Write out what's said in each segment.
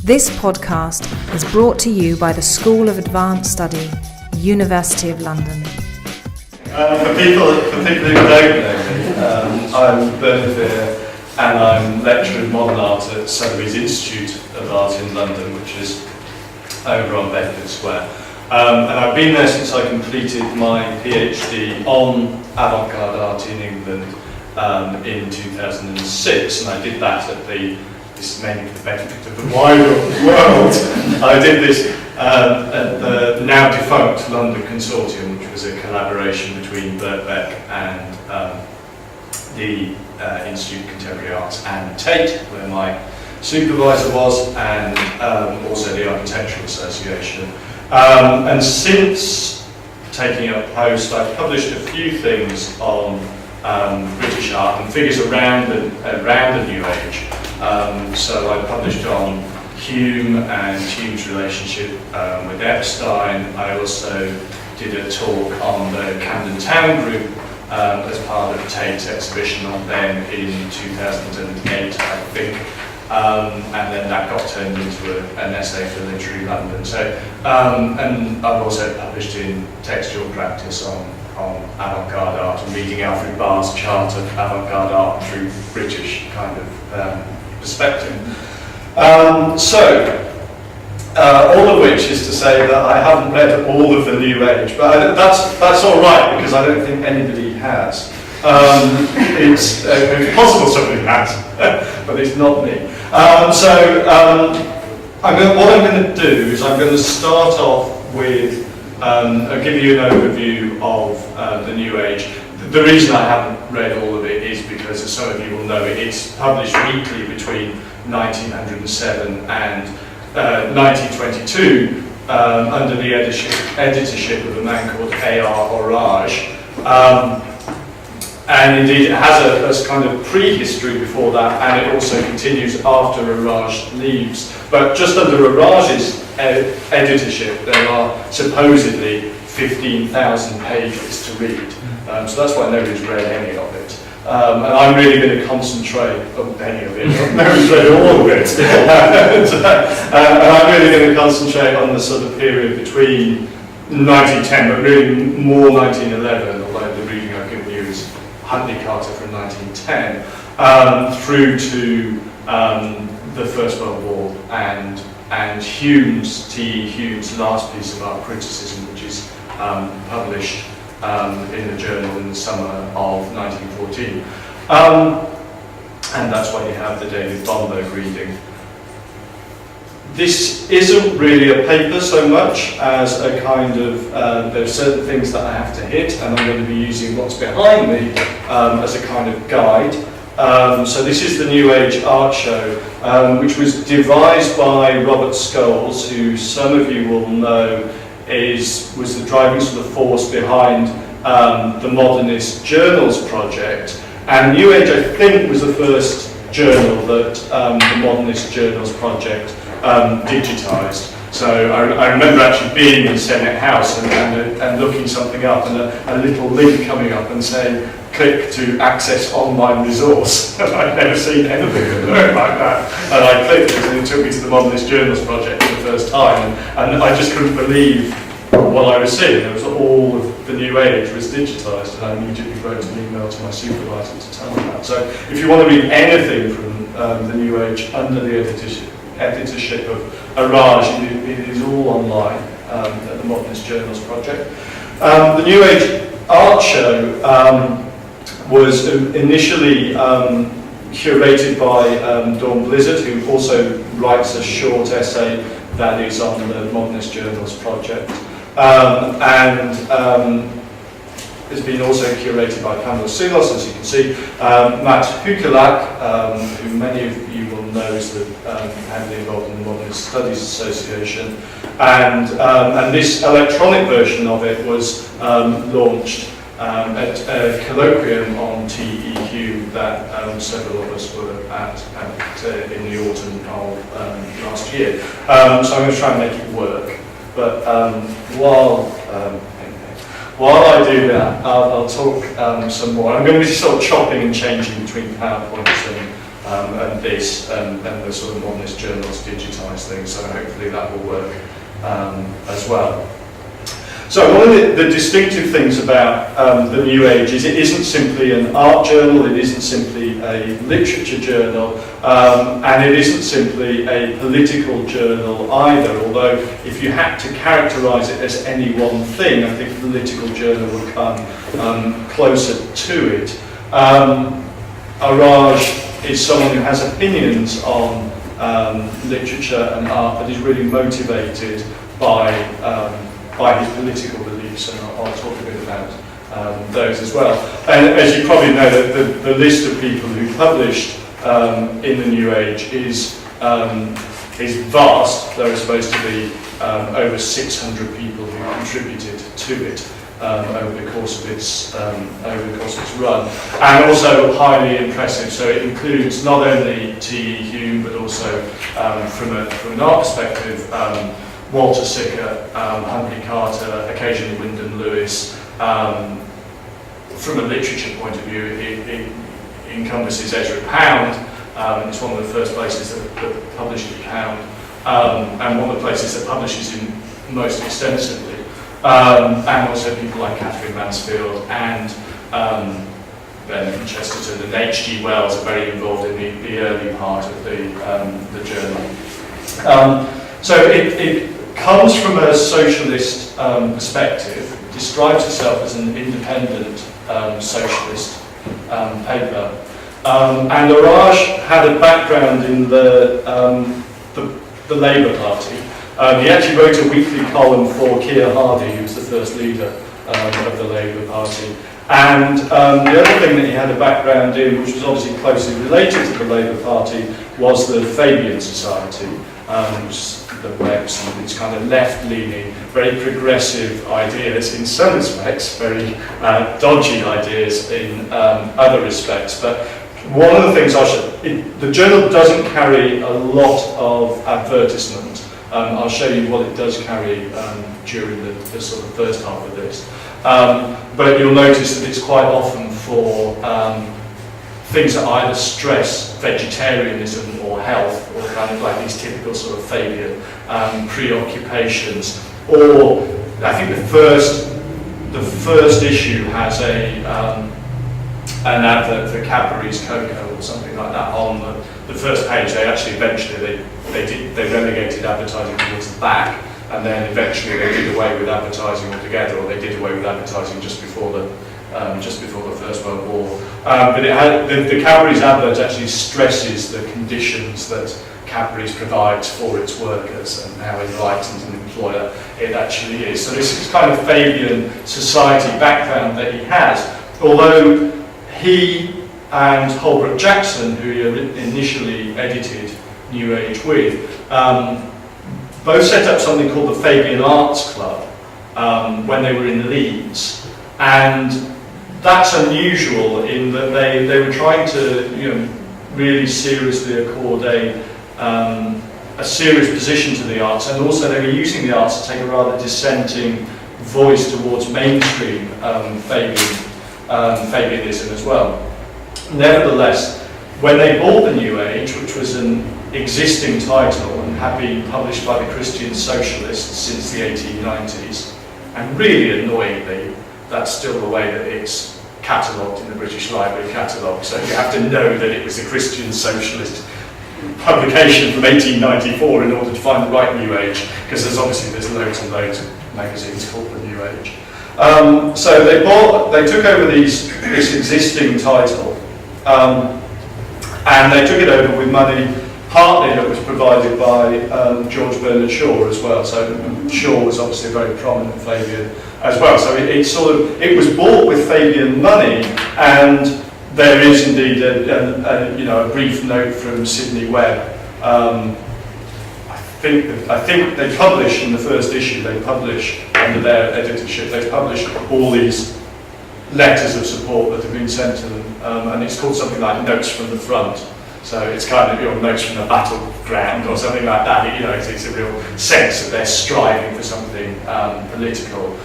This podcast is brought to you by the School of Advanced Study, University of London. For people who don't know me, I'm Vere and I'm lecturer in modern art at Sotheby's Institute of Art in London, which is over on Bedford Square. And I've been there since I completed my PhD on avant-garde art in England in 2006, and I did that at this is mainly for the benefit of the wider world. I did this at the now defunct London Consortium, which was a collaboration between Birkbeck and the Institute of Contemporary Arts and Tate, where my supervisor was, and also the Architectural Association. And since taking up post, I've published a few things on British art and figures around the New Age. So I published on Hume and Hume's relationship with Epstein. I also did a talk on the Camden Town Group as part of Tate's exhibition on them in 2008, I think. And then that got turned into an essay for Literary London. So, and I've also published in Textual Practice on avant-garde art and reading Alfred Barr's chart of avant-garde art through British kind of perspective. All of which is to say that I haven't read all of the New Age, but that's all right because I don't think anybody has. It's possible somebody has, but it's not me. What I'm going to do is I'm going to start off with I'll give you an overview of the New Age. The reason I haven't read all of it is because, as some of you will know, it's published weekly between 1907 and 1922 under the editorship of a man called A.R. Orage. And indeed it has a kind of prehistory before that, and it also continues after Orage leaves. But just under Orage's editorship there are supposedly 15,000 pages to read. So that's why nobody's read any of it. And I'm really going to concentrate on any of it. Nobody's read all of it. And I'm really going to concentrate on the sort of period between 1910, but really more 1911, although the reading I've given you is Huntley Carter from 1910, through to the First World War and Hume's last piece of art criticism, which is published in the journal in the summer of 1914. And that's why you have the David Bomberg reading. This isn't really a paper so much as a kind of, there's certain things that I have to hit, and I'm going to be using what's behind me as a kind of guide. So this is the New Age Art Show, which was devised by Robert Scholes, who some of you will know was the driving sort of force behind the Modernist Journals project. And New Age, I think, was the first journal that the Modernist Journals project digitised. So I remember actually being in Senate House and looking something up, and a little link coming up and saying, click to access online resource. I'd never seen anything that looked like that. And I clicked it, and it took me to the Modernist Journals project for the first time, and I just couldn't believe what I was seeing. There was all of the New Age was digitised, and I immediately wrote an email to my supervisor to tell me that. So if you want to read anything from the New Age under the editorship of Orage, it is all online at the Modernist Journals project. The New Age Art Show was initially curated by Dawn Blizzard, who also writes a short essay that is on the Modernist Journals project. It's been also curated by Pamela Silos, as you can see. Matt Hukelak, who many of you will know is heavily involved in the Modernist Studies Association. And this electronic version of it was launched at a colloquium on TEQ that several of us were at in the autumn of last year. So I'm going to try and make it work. But while I do that, I'll talk some more. I'm going to be sort of chopping and changing between PowerPoints and this, and the sort of Modernist journals digitise things, so hopefully that will work as well. So one of the distinctive things about the New Age is it isn't simply an art journal, it isn't simply a literature journal, and it isn't simply a political journal either, although if you had to characterise it as any one thing, I think political journal would come closer to it. Araj is someone who has opinions on literature and art, but is really motivated by his political beliefs, and I'll talk a bit about those as well. And as you probably know, the list of people who published in the New Age is vast. There are supposed to be over 600 people who contributed to it over the course of its run, and also highly impressive. So it includes not only T.E. Hume, but also from an art perspective, Walter Sickert, Humphrey Carter, occasionally Wyndham Lewis. From a literature point of view, it encompasses Ezra Pound. It's one of the first places that published in Pound, and one of the places that publishes in most extensively. And also people like Catherine Mansfield and Ben Chesterton and H.G. Wells are very involved in the early part of the journal. So it comes from a socialist perspective, describes itself as an independent socialist paper. And Araj had a background in the Labour Party. He actually wrote a weekly column for Keir Hardie, who was the first leader of the Labour Party. And the other thing that he had a background in, which was obviously closely related to the Labour Party, was the Fabian Society, which is the Webs, and its kind of left-leaning, very progressive ideas in some respects, very dodgy ideas in other respects. But one of the things the journal doesn't carry a lot of advertisement. I'll show you what it does carry during the sort of first half of this. But you'll notice that it's quite often for things that either stress vegetarianism or health, or kind of like these typical sort of Fabian preoccupations. Or I think the first issue has an advert for Cadbury's Cocoa or something like that on the first page. They actually eventually they relegated advertising towards the back, and then eventually they did away with advertising altogether, or they did away with advertising just before the First World War. But the Cadbury's advert actually stresses the conditions that Cadbury's provides for its workers and how enlightened an employer it actually is. So this is kind of Fabian society background that he has, although he and Holbrook Jackson, who he initially edited New Age with, both set up something called the Fabian Arts Club when they were in Leeds, and that's unusual in that they were trying to really seriously accord a serious position to the arts, and also they were using the arts to take a rather dissenting voice towards mainstream Fabianism as well. Nevertheless, when they bought the New Age, which was an existing title and had been published by the Christian Socialists since the 1890s, and really annoyingly, that's still the way that it's catalogued in the British Library catalogue, so you have to know that it was a Christian Socialist publication from 1894 in order to find the right New Age, because there's loads and loads of magazines called the New Age. So they took over this existing title, and they took it over with money partly that was provided by George Bernard Shaw as well. So Shaw was obviously a very prominent Fabian as well. So it was bought with Fabian money, and there is indeed a brief note from Sidney Webb. I think they publish in the first issue. They publish under their editorship. They publish all these letters of support that have been sent to them, and it's called something like Notes from the Front. So it's kind of notes from the battleground ground or something like that. It's a real sense that they're striving for something political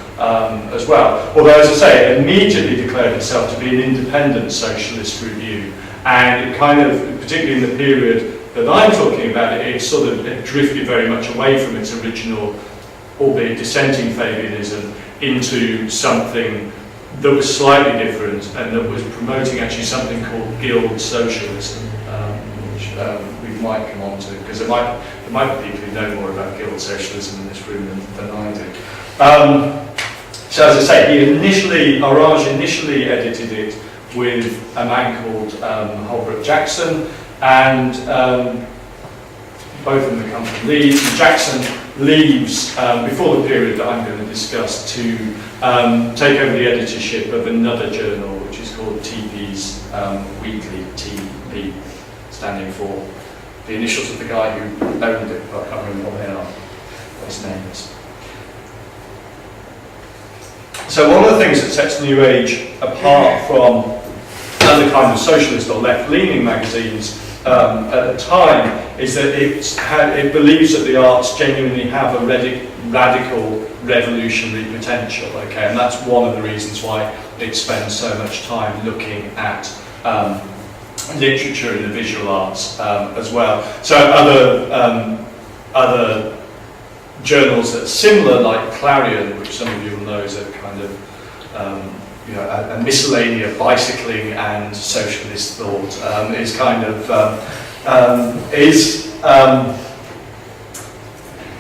as well. Although, as I say, it immediately declared itself to be an independent socialist review, and it kind of, particularly in the period that I'm talking about, it sort of drifted very much away from its original, albeit dissenting Fabianism, into something that was slightly different and that was promoting actually something called guild socialism, which we might come on to, because there might be people who know more about guild socialism in this room than I do. So as I say, Arage initially edited it with a man called Holbrook Jackson, and both of them come from Leeds. And Jackson leaves before the period that I'm going to discuss to take over the editorship of another journal, which is called TP's Weekly, TP, standing for the initials of the guy who owned it, but I can't remember what they are, what his name is. So one of the things that sets New Age apart from other kind of socialist or left-leaning magazines at the time is that it believes that the arts genuinely have a radical revolutionary potential, okay, and that's one of the reasons why it spends so much time looking at literature and the visual arts as well. So other journals that are similar, like Clarion, which some of you will know is a kind of a miscellany of bicycling and socialist thought, is kind of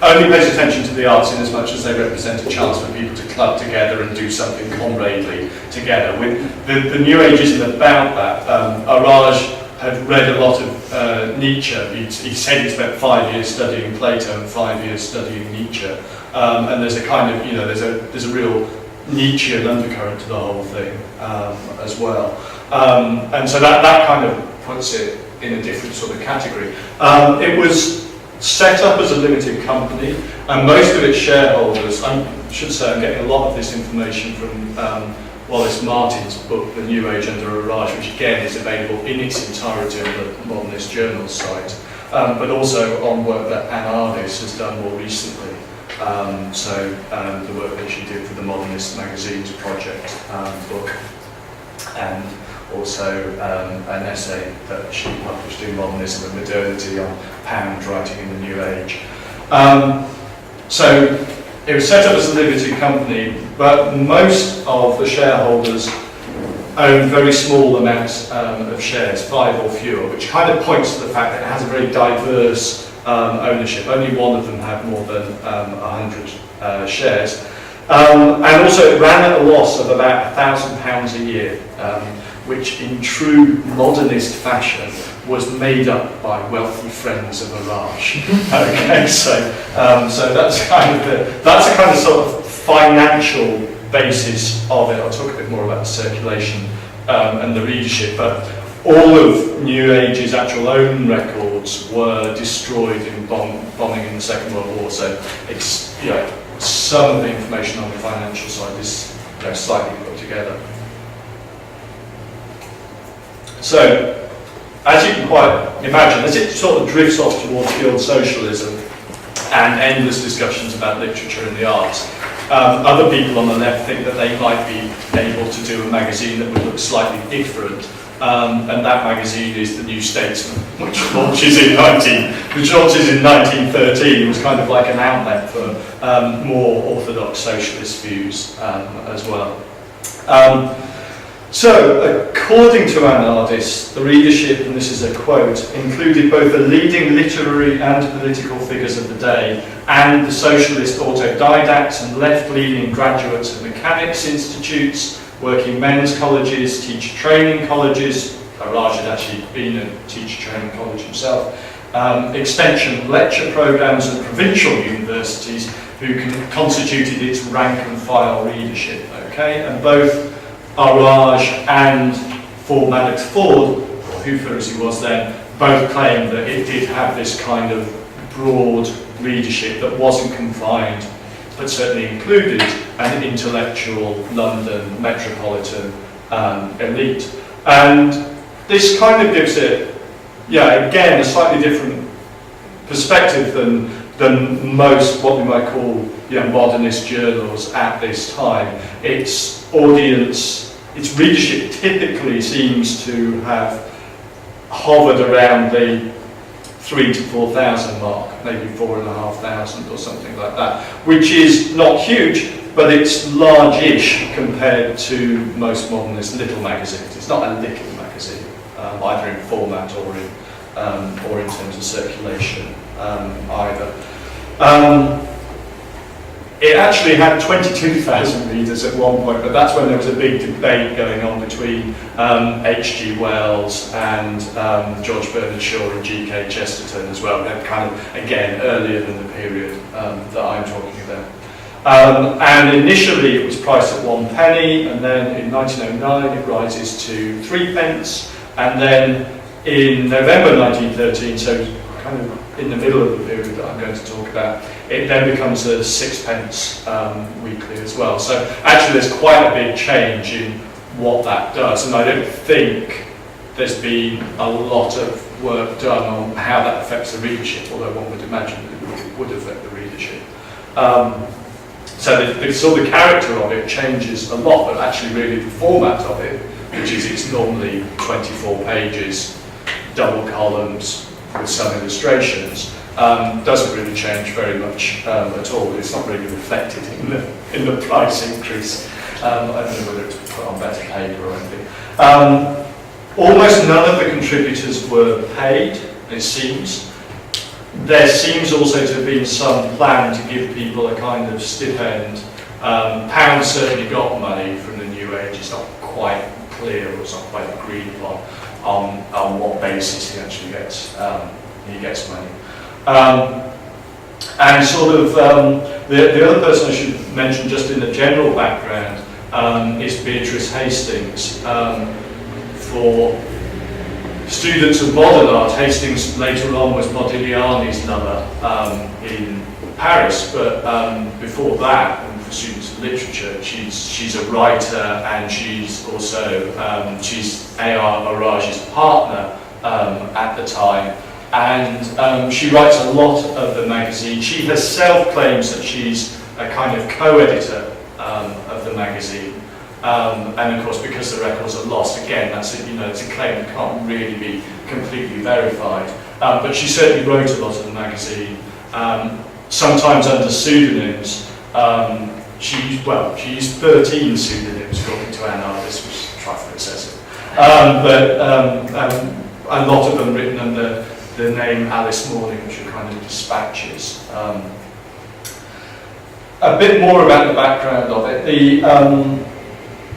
only pays attention to the arts in as much as they represent a chance for people to club together and do something comradely together. With the New Age isn't about that. Arage had read a lot of Nietzsche. He said he spent 5 years studying Plato and 5 years studying Nietzsche, and there's a kind of there's a real Nietzschean undercurrent to the whole thing as well, and so that kind of puts it in a different sort of category. It was set up as a limited company, and most of its shareholders, I should say I'm getting a lot of this information from Wallace Martin's book, The New Age Under Arage, which again is available in its entirety on the Modernist Journal site, but also on work that Anne Ardis has done more recently. The work that she did for the Modernist Magazine's project book, and also an essay that she published in Modernism and Modernity on Pound writing in the New Age. So it was set up as a limited company, but most of the shareholders own very small amounts of shares, 5 or fewer, which kind of points to the fact that it has a very diverse ownership. Only one of them had more than 100 shares. And also it ran at a loss of about £1,000 a year, which in true modernist fashion was made up by wealthy friends of Arage. Okay, so that's a kind of sort of financial basis of it. I'll talk a bit more about the circulation and the readership, but all of New Age's actual own records were destroyed in bombing in the Second World War. So it's some of the information on the financial side is slightly put together. So, as you can quite imagine, as it sort of drifts off towards guild socialism and endless discussions about literature and the arts, other people on the left think that they might be able to do a magazine that would look slightly different, and that magazine is The New Statesman, which launches in 1913. It was kind of like an outlet for more orthodox socialist views as well. So, according to Anne Ardis, the readership, and this is a quote, included both the leading literary and political figures of the day and the socialist autodidacts and left-leaning graduates of mechanics institutes, working men's colleges, teacher training colleges. Arage had actually been a teacher training college himself, extension lecture programs and provincial universities who constituted its rank and file readership. Okay, and both Arage and Ford Madox Ford, or Hoofer as he was then, both claimed that it did have this kind of broad readership that wasn't confined, but certainly included an intellectual London metropolitan elite. And this kind of gives it, again, a slightly different perspective than most what we might call modernist journals at this time. Its audience, its readership typically seems to have hovered around the 3,000 to 4,000 mark, maybe 4,500 or something like that, which is not huge, but it's large-ish compared to most modernist little magazines. It's not a little magazine, either in format or in terms of circulation either. It actually had 22,000 readers at one point, but that's when there was a big debate going on between H.G. Wells and George Bernard Shaw and G.K. Chesterton as well. They're kind of, again, earlier than the period that I'm talking about. And initially it was priced at 1 penny, and then in 1909 it rises to 3 pence, and then in November 1913, so kind of in the middle of the period that I'm going to talk about, it then becomes a 6 pence weekly as well. So actually there's quite a big change in what that does, and I don't think there's been a lot of work done on how that affects the readership, although one would imagine that it would affect the readership. So the character of it changes a lot, but actually really the format of it, which is it's normally 24 pages, double columns with some illustrations, doesn't really change very much at all. It's not really reflected in the price increase. I don't know whether it's put on better paper or anything. Almost none of the contributors were paid, it seems. There seems also to have been some plan to give people a kind of stipend. Pound certainly got money from the New Age. It's not quite clear, or it's not quite agreed upon on what basis he actually gets money. And sort of the other person I should mention just in the general background is Beatrice Hastings. For students of modern art, Hastings later on was Modigliani's lover in Paris, but before that, and for students of literature, she's a writer, and she's also she's A.R. Arage's partner at the time, and she writes a lot of the magazine. She herself claims that she's a kind of co-editor of the magazine. And of course, because the records are lost, again, it's a claim that can't really be completely verified. But she certainly wrote a lot of the magazine, sometimes under pseudonyms. She used 13 pseudonyms, according to Anne Artis, which is a trifle excessive. But a lot of them written under the name Alice Morning, which are kind of dispatches. A bit more about the background of it.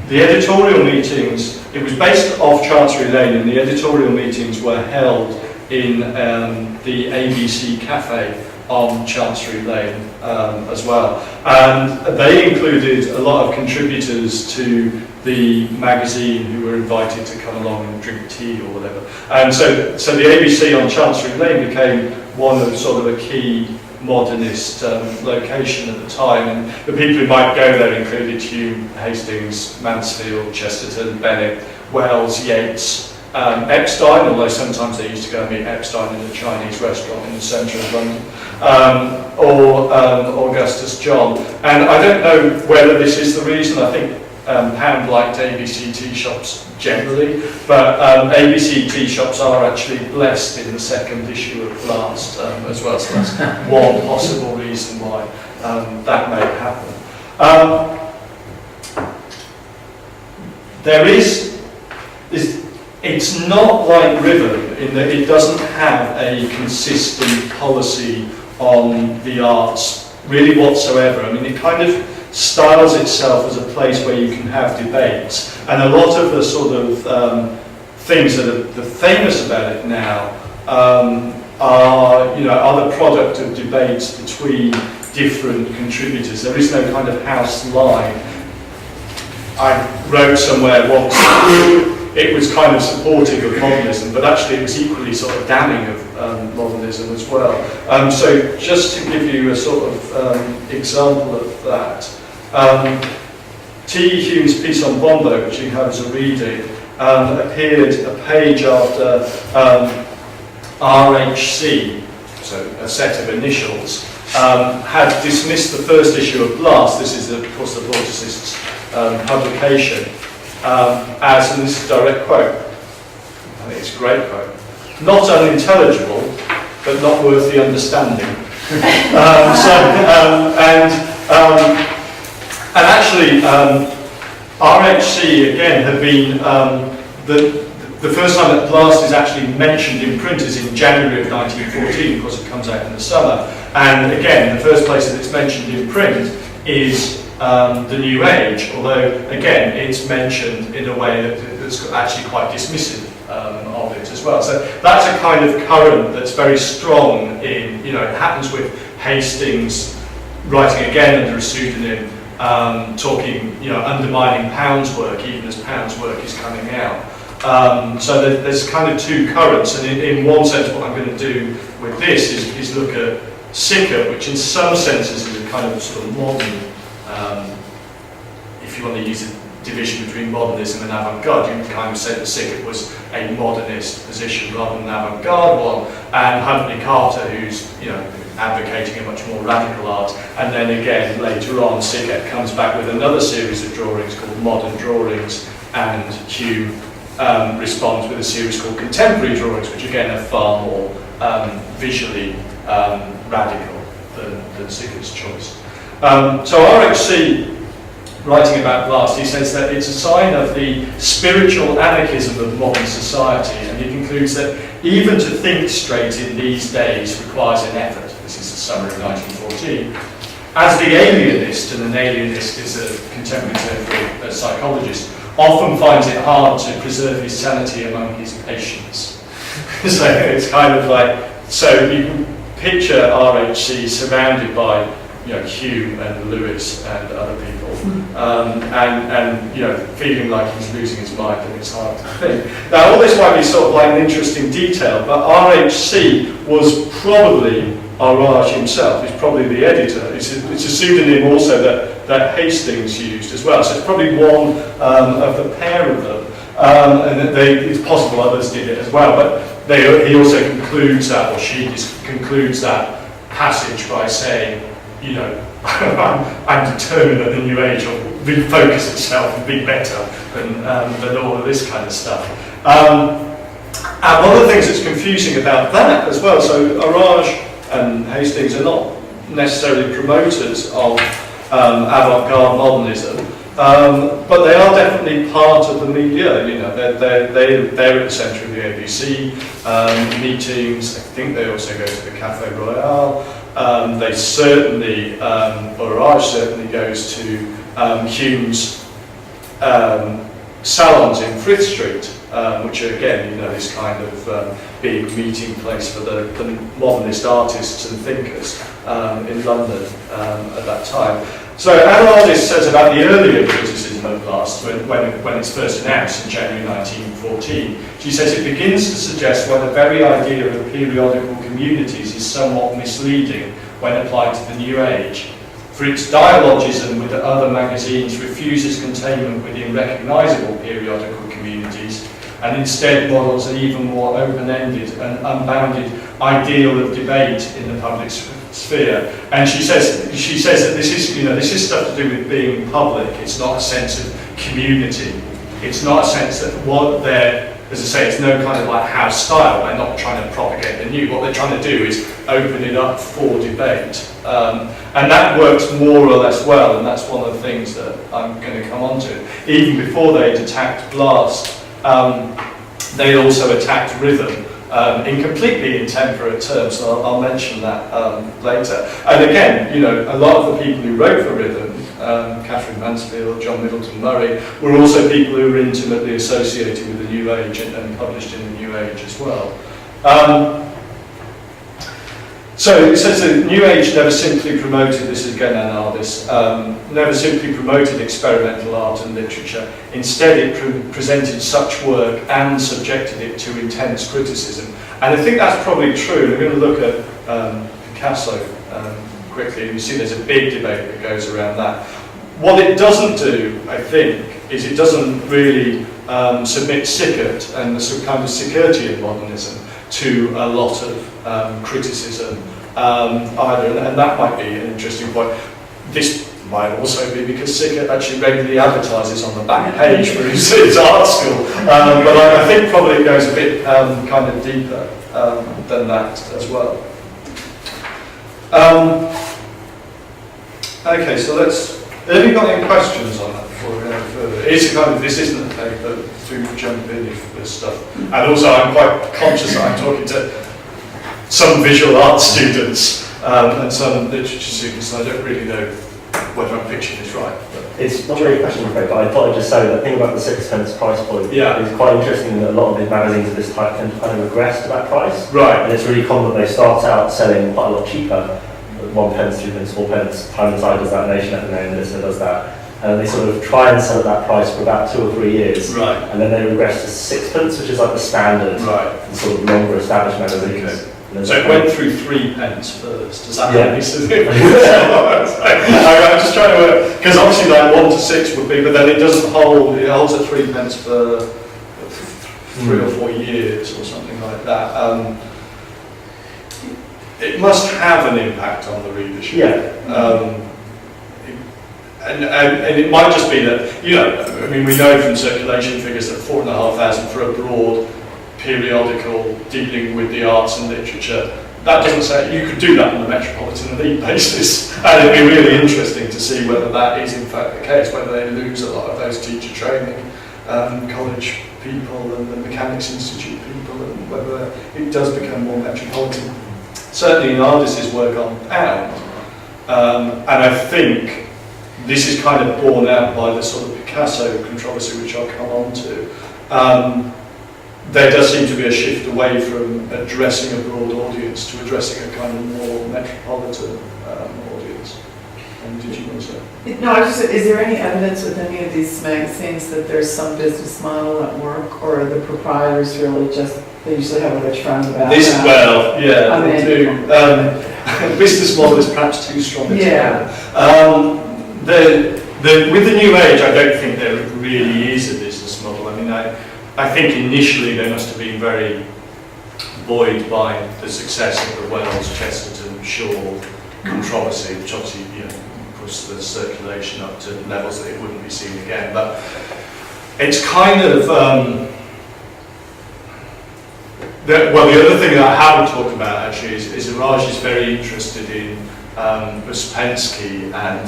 The editorial meetings, it was based off Chancery Lane, and the editorial meetings were held in the ABC Cafe on Chancery Lane as well. And they included a lot of contributors to the magazine who were invited to come along and drink tea or whatever. And so the ABC on Chancery Lane became one of sort of a key modernist location at the time, and the people who might go there included Hume, Hastings, Mansfield, Chesterton, Bennett, Wells, Yeats, Epstein, although sometimes they used to go and meet Epstein in a Chinese restaurant in the centre of London, or Augustus John. And I don't know whether this is the reason. I think Pound liked ABC tea shops generally, but ABC tea shops are actually blessed in the second issue of Blast as well, so that's one possible reason why that may happen. It's not like River in that it doesn't have a consistent policy on the arts really whatsoever. I mean, it kind of styles itself as a place where you can have debates, and a lot of the sort of things that are famous about it now are the product of debates between different contributors. There is no kind of house line. I wrote somewhere once it was kind of supportive of modernism, but actually it was equally sort of damning of modernism as well. So just to give you a sort of example of that, T. Hume's piece on Bombo, which you have as a reading, appeared a page after RHC, so a set of initials, had dismissed the first issue of Blast, this is of course the Vorticist's publication, as, and this is a direct quote, I think it's a great quote, "not unintelligible, but not worth the understanding." And actually, RHC again had been the first time that Blast is actually mentioned in print is in January of 1914, because it comes out in the summer. And again, the first place that it's mentioned in print is the New Age, although again it's mentioned in a way that's actually quite dismissive of it as well. So that's a kind of current that's very strong in, you know, it happens with Hastings writing again under a pseudonym, talking, you know, undermining Pound's work even as Pound's work is coming out. So there's kind of two currents, and in one sense what I'm going to do with this is look at Sickert, which in some senses is a kind of sort of modern, if you want to use a division between modernism and avant-garde, you can kind of say that Sickert was a modernist position rather than an avant-garde one, and Huntley Carter, who's, you know, advocating a much more radical art. And then again later on Sickert comes back with another series of drawings called Modern Drawings, and Hume responds with a series called Contemporary Drawings, which again are far more visually radical than Sickert's choice. So RHC, writing about Blast, he says that it's a sign of the spiritual anarchism of modern society, and he concludes that even to think straight in these days requires an effort. This is the summer of 1914. As the alienist, and an alienist is a contemporary term for a psychologist, often finds it hard to preserve his sanity among his patients. So it's kind of like, so you can picture RHC surrounded by, you know, Hume and Lewis and other people, and you know, feeling like he's losing his mind, and it's hard to think. Now, all this might be sort of like an interesting detail, but RHC was probably Arage himself. He's probably the editor. It's a pseudonym also that Hastings used as well. So it's probably one of the pair of them, and it's possible others did it as well. But he also concludes that, or she concludes that passage by saying, you know, I'm determined that the New Age will refocus itself and be better than all of this kind of stuff. And one of the things that's confusing about that as well, so Arage and Hastings are not necessarily promoters of avant-garde modernism, but they are definitely part of the milieu. You know, they're at the centre of the ABC meetings. I think they also go to the Café Royal. They certainly, Arage certainly goes to Hume's salons in Frith Street, which are again, you know, this kind of big meeting place for the modernist artists and thinkers in London at that time. So Anna Aldis says about the earlier criticism of Blast, when it's first announced in January 1914, she says it begins to suggest why the very idea of periodical communities is somewhat misleading when applied to the New Age. For its dialogism with the other magazines refuses containment within recognisable periodical communities, and instead models an even more open-ended and unbounded ideal of debate in the public sphere. And she says that this is, you know, this is stuff to do with being public. It's not a sense of community. It's not a sense that what they're, as I say, it's no kind of like house style. They're not trying to propagate the new. What they're trying to do is open it up for debate. And that works more or less well, and that's one of the things that I'm going to come on to. Even before they'd attacked Blast, they also attacked Rhythm in completely intemperate terms, so I'll mention that later. And again, you know, a lot of the people who wrote for Rhythm, Catherine Mansfield, John Middleton Murray, were also people who were intimately associated with the New Age and published in the New Age as well. So it says that New Age never simply promoted, this is again Anardis, never simply promoted experimental art and literature. Instead it presented such work and subjected it to intense criticism. And I think that's probably true. We're going to look at Picasso quickly, and you see there's a big debate that goes around that. What it doesn't do, I think, is it doesn't really submit Sickert and the sort of kind of Sickertian modernism to a lot of criticism either, and that might be an interesting point. This might also be because Sickert actually regularly advertises on the back page for his art school, but I think probably it goes a bit kind of deeper than that as well. Okay, so have you got any questions on that before we go any further? It's a kind of, this isn't a paper, do jump in if there's stuff. And also I'm quite conscious that I'm talking to some visual art students and some literature students, and I don't really know whether I'm picturing this right. But it's not really a question, I'm afraid, but I thought I'd just say that the thing about the 6p price point is quite interesting that a lot of these magazines of this type tend to kind of regress to that price. Right. And it's really common that they start out selling quite a lot cheaper. 1 pence, 2 pence, 4 pence, Time and Tide does that, Nation at the name, Melissa does that. And they sort of try and sell at that price for about 2 or 3 years. Right. And then they regress to 6p, which is like the standard, sort of longer established magazines. Okay. So it went through 3 pence first, does that make sense? I'm just trying to work, because obviously like 1 to 6 would be, but then it doesn't hold, it holds at 3 pence for 3 or 4 years or something like that. It must have an impact on the readership. Yeah. And it might just be that, I mean, we know from circulation figures that 4,500 for a broad periodical dealing with the arts and literature. That doesn't say you could do that on a metropolitan elite basis, and it'd be really interesting to see whether that is in fact the case, whether they lose a lot of those teacher training college people and the Mechanics Institute people, and whether it does become more metropolitan. Certainly in Ardis's work on Pound, and I think this is kind of borne out by the sort of Picasso controversy, which I'll come on to. There does seem to be a shift away from addressing a broad audience to addressing a kind of more metropolitan audience. And did you want to say? No, I just, is there any evidence with any of these magazines that there's some business model at work, or are the proprietors really just, they usually have a rich friend about they do. Business model is perhaps too strong a term. With the New Age, I don't think there really is a business model. I mean, I think initially they must have been very buoyed by the success of the Wells, Chesterton, Shaw controversy, which obviously pushed the circulation up to levels that it wouldn't be seen again. But it's kind of the other thing that I haven't talked about actually is Raj is very interested in Uspensky, and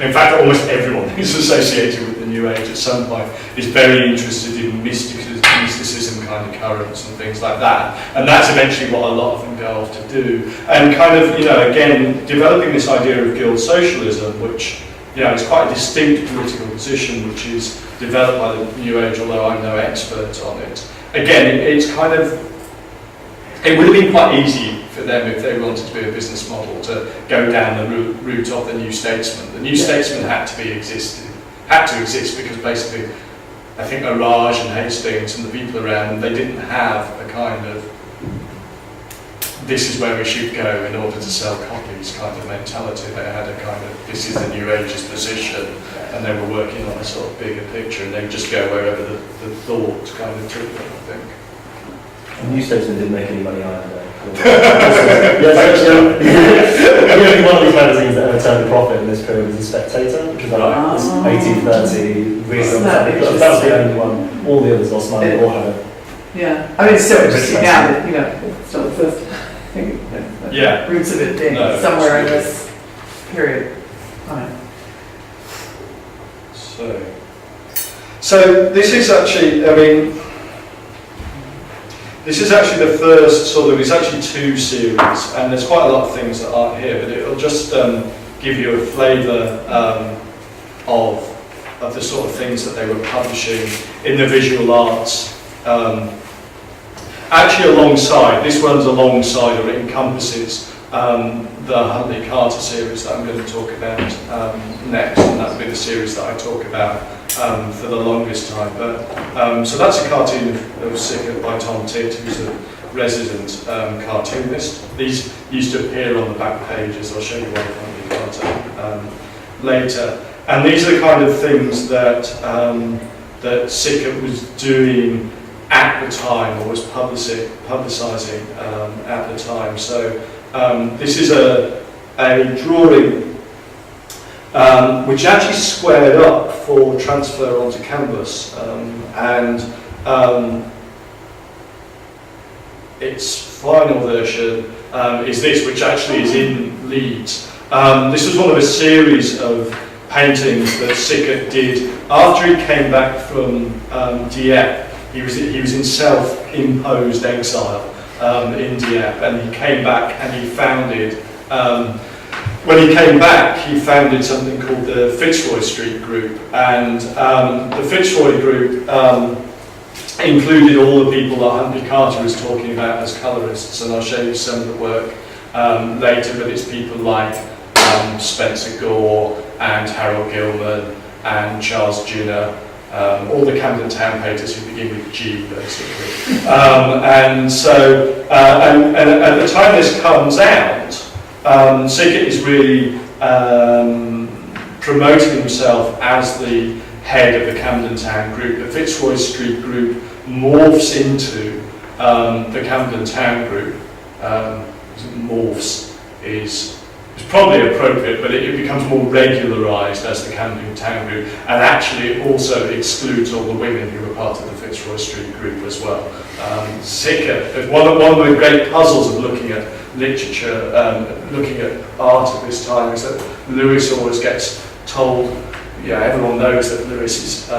in fact almost everyone who's associated with the New Age at some point is very interested in mysticism kind of currents and things like that, and that's eventually what a lot of them go off to do, and kind of again developing this idea of guild socialism, which is quite a distinct political position which is developed by the New Age, although I'm no expert on it. Again, it's kind of, it would have been quite easy for them if they wanted to be a business model to go down the route of the New Statesman. The New Statesman had to exist because basically I think Raj and Hastings and the people around them, they didn't have a kind of this is where we should go in order to sell copies kind of mentality. They had a kind of this is the New Age's position, and they were working on a sort of bigger picture, and they would just go wherever the thought kind of took them, I think. The New Statesman didn't make any money either, though. One of these magazines that ever turned a profit in this period was The Spectator, which was like 1830, really that was the only one. All the others lost money or had it. Yeah, I mean, it's so interesting now that, it still exists. I think the roots of it being somewhere in this period of time. So this is actually, this is actually the first it's actually 2 series, and there's quite a lot of things that aren't here, but it'll just give you a flavour of the sort of things that they were publishing in the visual arts. Actually alongside, this runs alongside, or it encompasses the Huntley Carter series that I'm going to talk about next, and that'll be the series that I talk about for the longest time. But so that's a cartoon of Sickert by Tom Titt, who's a resident cartoonist. These used to appear on the back pages. I'll show you one of Huntley Carter later. And these are the kind of things that that Sickert was doing at the time, or was publicising at the time. So this is a drawing which actually squared up for transfer onto canvas, and its final version is this, which actually is in Leeds. This was one of a series of paintings that Sickert did after he came back from Dieppe. He was in self-imposed exile in Dieppe, and he came back and he founded. When he came back, he founded something called the Fitzroy Street Group, and the Fitzroy Group included all the people that Huntley Carter was talking about as colourists, and I'll show you some of the work later, but it's people like Spencer Gore and Harold Gilman and Charles Ginner, all the Camden Town painters who begin with G, basically. And so, and at the time this comes out, Sickert is really promoting himself as the head of the Camden Town group. The Fitzroy Street group morphs into the Camden Town group. Morphs is probably appropriate, but it becomes more regularised as the Camden Town group, and actually it also excludes all the women who were part of the Fitzroy Street group as well. Sickert, one of the great puzzles of looking at literature, looking at art at this time, is that Lewis always gets told, everyone knows that Lewis is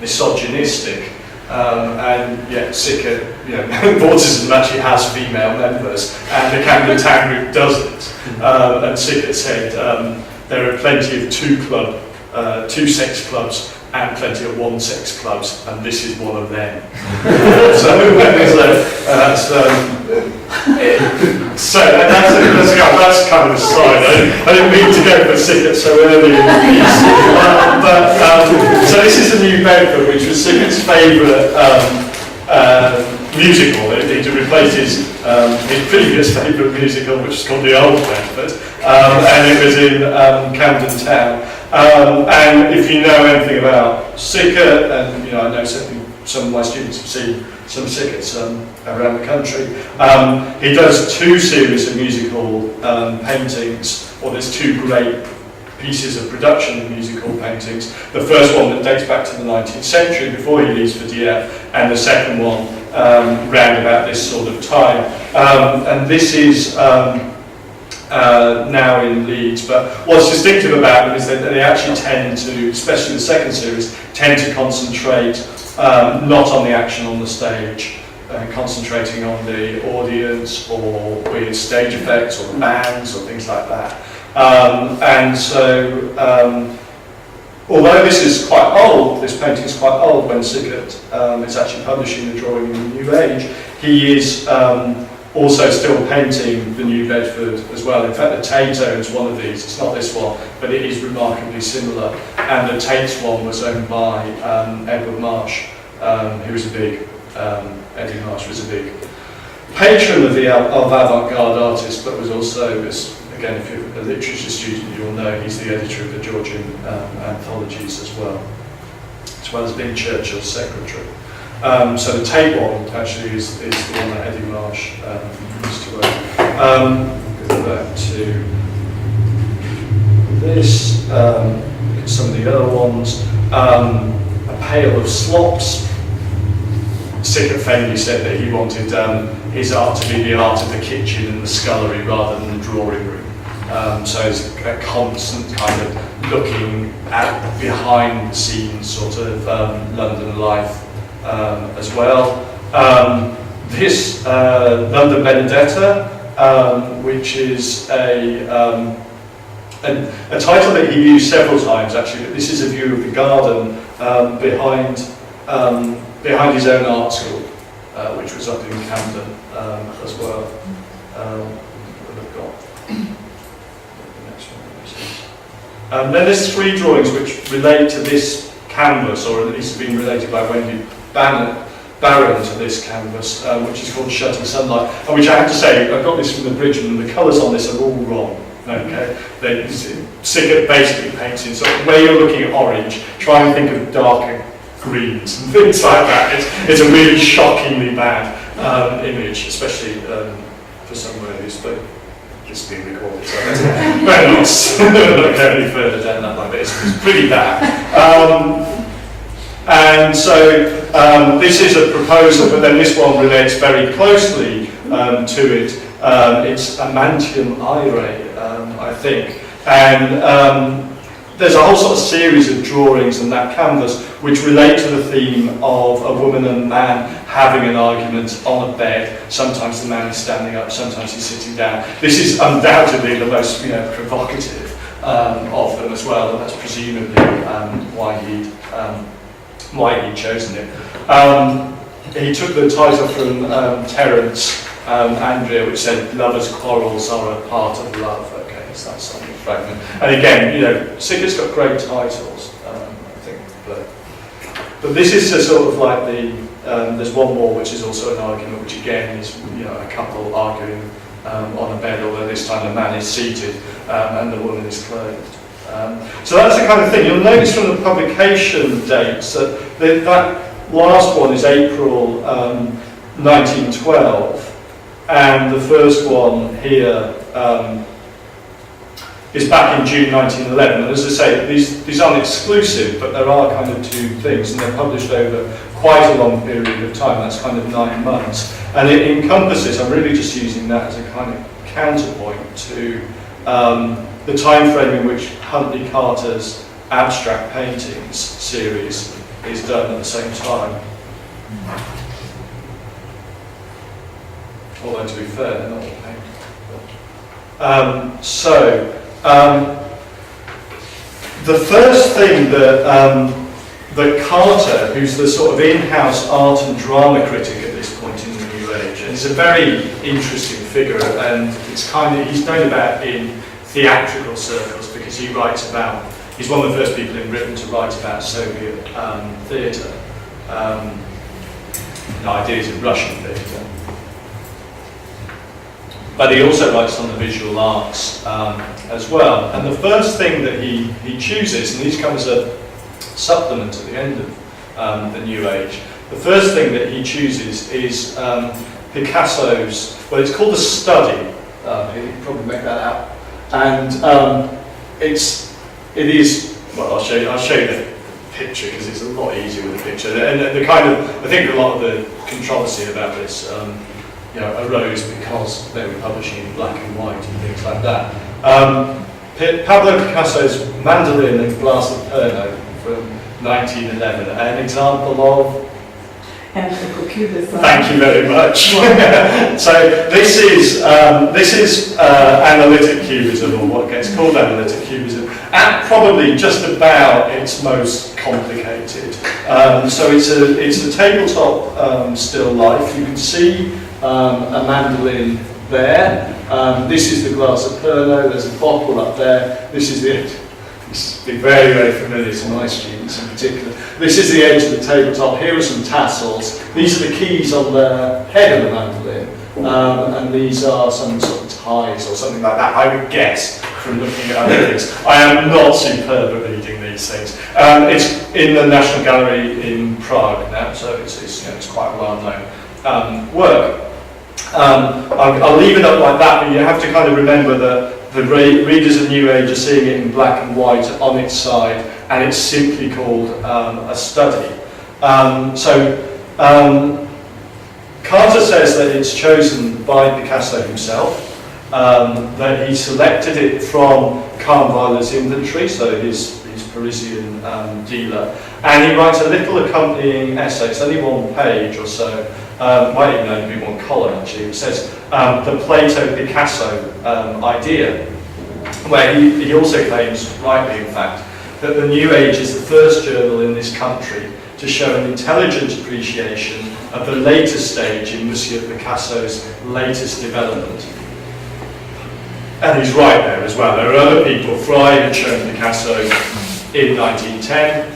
misogynistic, and yet Sickert, Vorticism actually has female members, and the Camden Town group doesn't. And Sickert said there are plenty of two-sex clubs and plenty of one-sex clubs, and this is one of them. That's kind of a side. I didn't mean to go for Sickert so early in the piece. So this is a New Bedford, which was Sickert's favourite musical. It replaced his previous favourite musical, which is called The Old Bedford, and it was in Camden Town. And if you know anything about Sickert, and I know some of my students have seen some Sickerts around the country, he does two series of musical paintings, or there's two great pieces of production of musical paintings. The first one that dates back to the 19th century, before he leaves for Dieppe, and the second one round about this sort of time. And this is now in Leeds, but what's distinctive about them is that they actually tend to, especially the second series, tend to concentrate not on the action on the stage, concentrating on the audience or weird stage effects or bands or things like that. And so, although this is quite old, this painting is quite old when Sickert is actually publishing the drawing in the New Age, he is also still painting the New Bedford as well. In fact, the Tate owns one of these. It's not this one, but it is remarkably similar. And the Tate's one was owned by Edward Marsh, who was a big, Eddie Marsh was a big patron of avant-garde artists, but was also, again, if you're a literature student, you'll know he's the editor of the Georgian anthologies as well as being Churchill's secretary. So the Tate one actually is the one that Eddie Marsh used to own. Go back to this, some of the other ones. A pail of slops. Sickert famously said that he wanted his art to be the art of the kitchen and the scullery rather than the drawing room. So it's a constant kind of looking at behind the scenes sort of London life as well. This London Benedetta, which is a title that he used several times actually, but this is a view of the garden behind his own art school, which was up in Camden as well. Then there's three drawings which relate to this canvas, or at least have been related by Wendy Barron to this canvas, which is called Shutting Sunlight, and which I have to say, I got this from the Bridgeman, and the colours on this are all wrong. Okay, they Sickert basically paints in sort of where you're looking at orange, try and think of darker greens and things like that. It's a really shockingly bad image, especially for somewhere who's it's being recorded, so that's very nice. Not go any further down that line, but it's pretty bad. And so this is a proposal, but then this one relates very closely to it. It's Amantium Irae, I think, and there's a whole sort of series of drawings on that canvas which relate to the theme of a woman and man having an argument on a bed. Sometimes the man is standing up, sometimes he's sitting down. This is undoubtedly the most provocative of them as well, and that's presumably why he'd chosen it. He took the title from Terence Andrea, which said, "Lovers' quarrels are a part of love." Okay, so that's on the fragment. And again, Sickert's got great titles, I think. But this is a sort of like there's one more which is also an argument, which again is a couple arguing on a bed, although this time the man is seated and the woman is clothed. So that's the kind of thing. You'll notice from the publication dates that last one is April 1912, and the first one here is back in June 1911. And as I say, these aren't exclusive, but there are kind of two things, and they're published over quite a long period of time. That's kind of 9 months. And it encompasses, I'm really just using that as a kind of counterpoint to the time frame in which Huntley Carter's abstract paintings series is done at the same time. Although, to be fair, they're not all painted. The first thing that Carter, who's the sort of in-house art and drama critic at this point in the New Age, and he's a very interesting figure, and it's he's known about in theatrical circles because he's one of the first people in Britain to write about Soviet theatre, ideas of Russian theatre. But he also writes on the visual arts as well. And the first thing that he chooses, and these come as a supplement at the end of the New Age, the first thing that he chooses is Picasso's, well, it's called a study. You can probably make that out. And it is, well, I'll show you the picture because it's a lot easier with a picture. And the kind of, I think a lot of the controversy about this arose because they were publishing in black and white and things like that. Pablo Picasso's Mandolin and Glass of Pernod from 1911, an example of... Analytical cubism. Thank you very much. So this is analytic cubism, or what gets called analytic cubism, at probably just about its most complicated. So it's a tabletop still life. You can see a mandolin there. This is the glass of Pernod. There's a bottle up there. This is This will be very, very familiar to my students in particular. This is the edge of the tabletop. Here are some tassels. These are the keys on the head of the mandolin. And these are some sort of ties or something like that, I would guess, from looking at other things. I am not superb at reading these things. It's in the National Gallery in Prague now, so it's quite a well-known work. I'll leave it up like that, but you have to kind of remember that the readers of New Age are seeing it in black and white on its side, and it's simply called a study. Carter says that it's chosen by Picasso himself, that he selected it from Kahnweiler's inventory, so his Parisian dealer, and he writes a little accompanying essay. It's only one page or so, might even only be one column actually. It says the Plato-Picasso idea, where he also claims, rightly in fact, that the New Age is the first journal in this country to show an intelligent appreciation of the later stage in Monsieur Picasso's latest development. And he's right there as well. There are other people. Fry had shown Picasso in 1910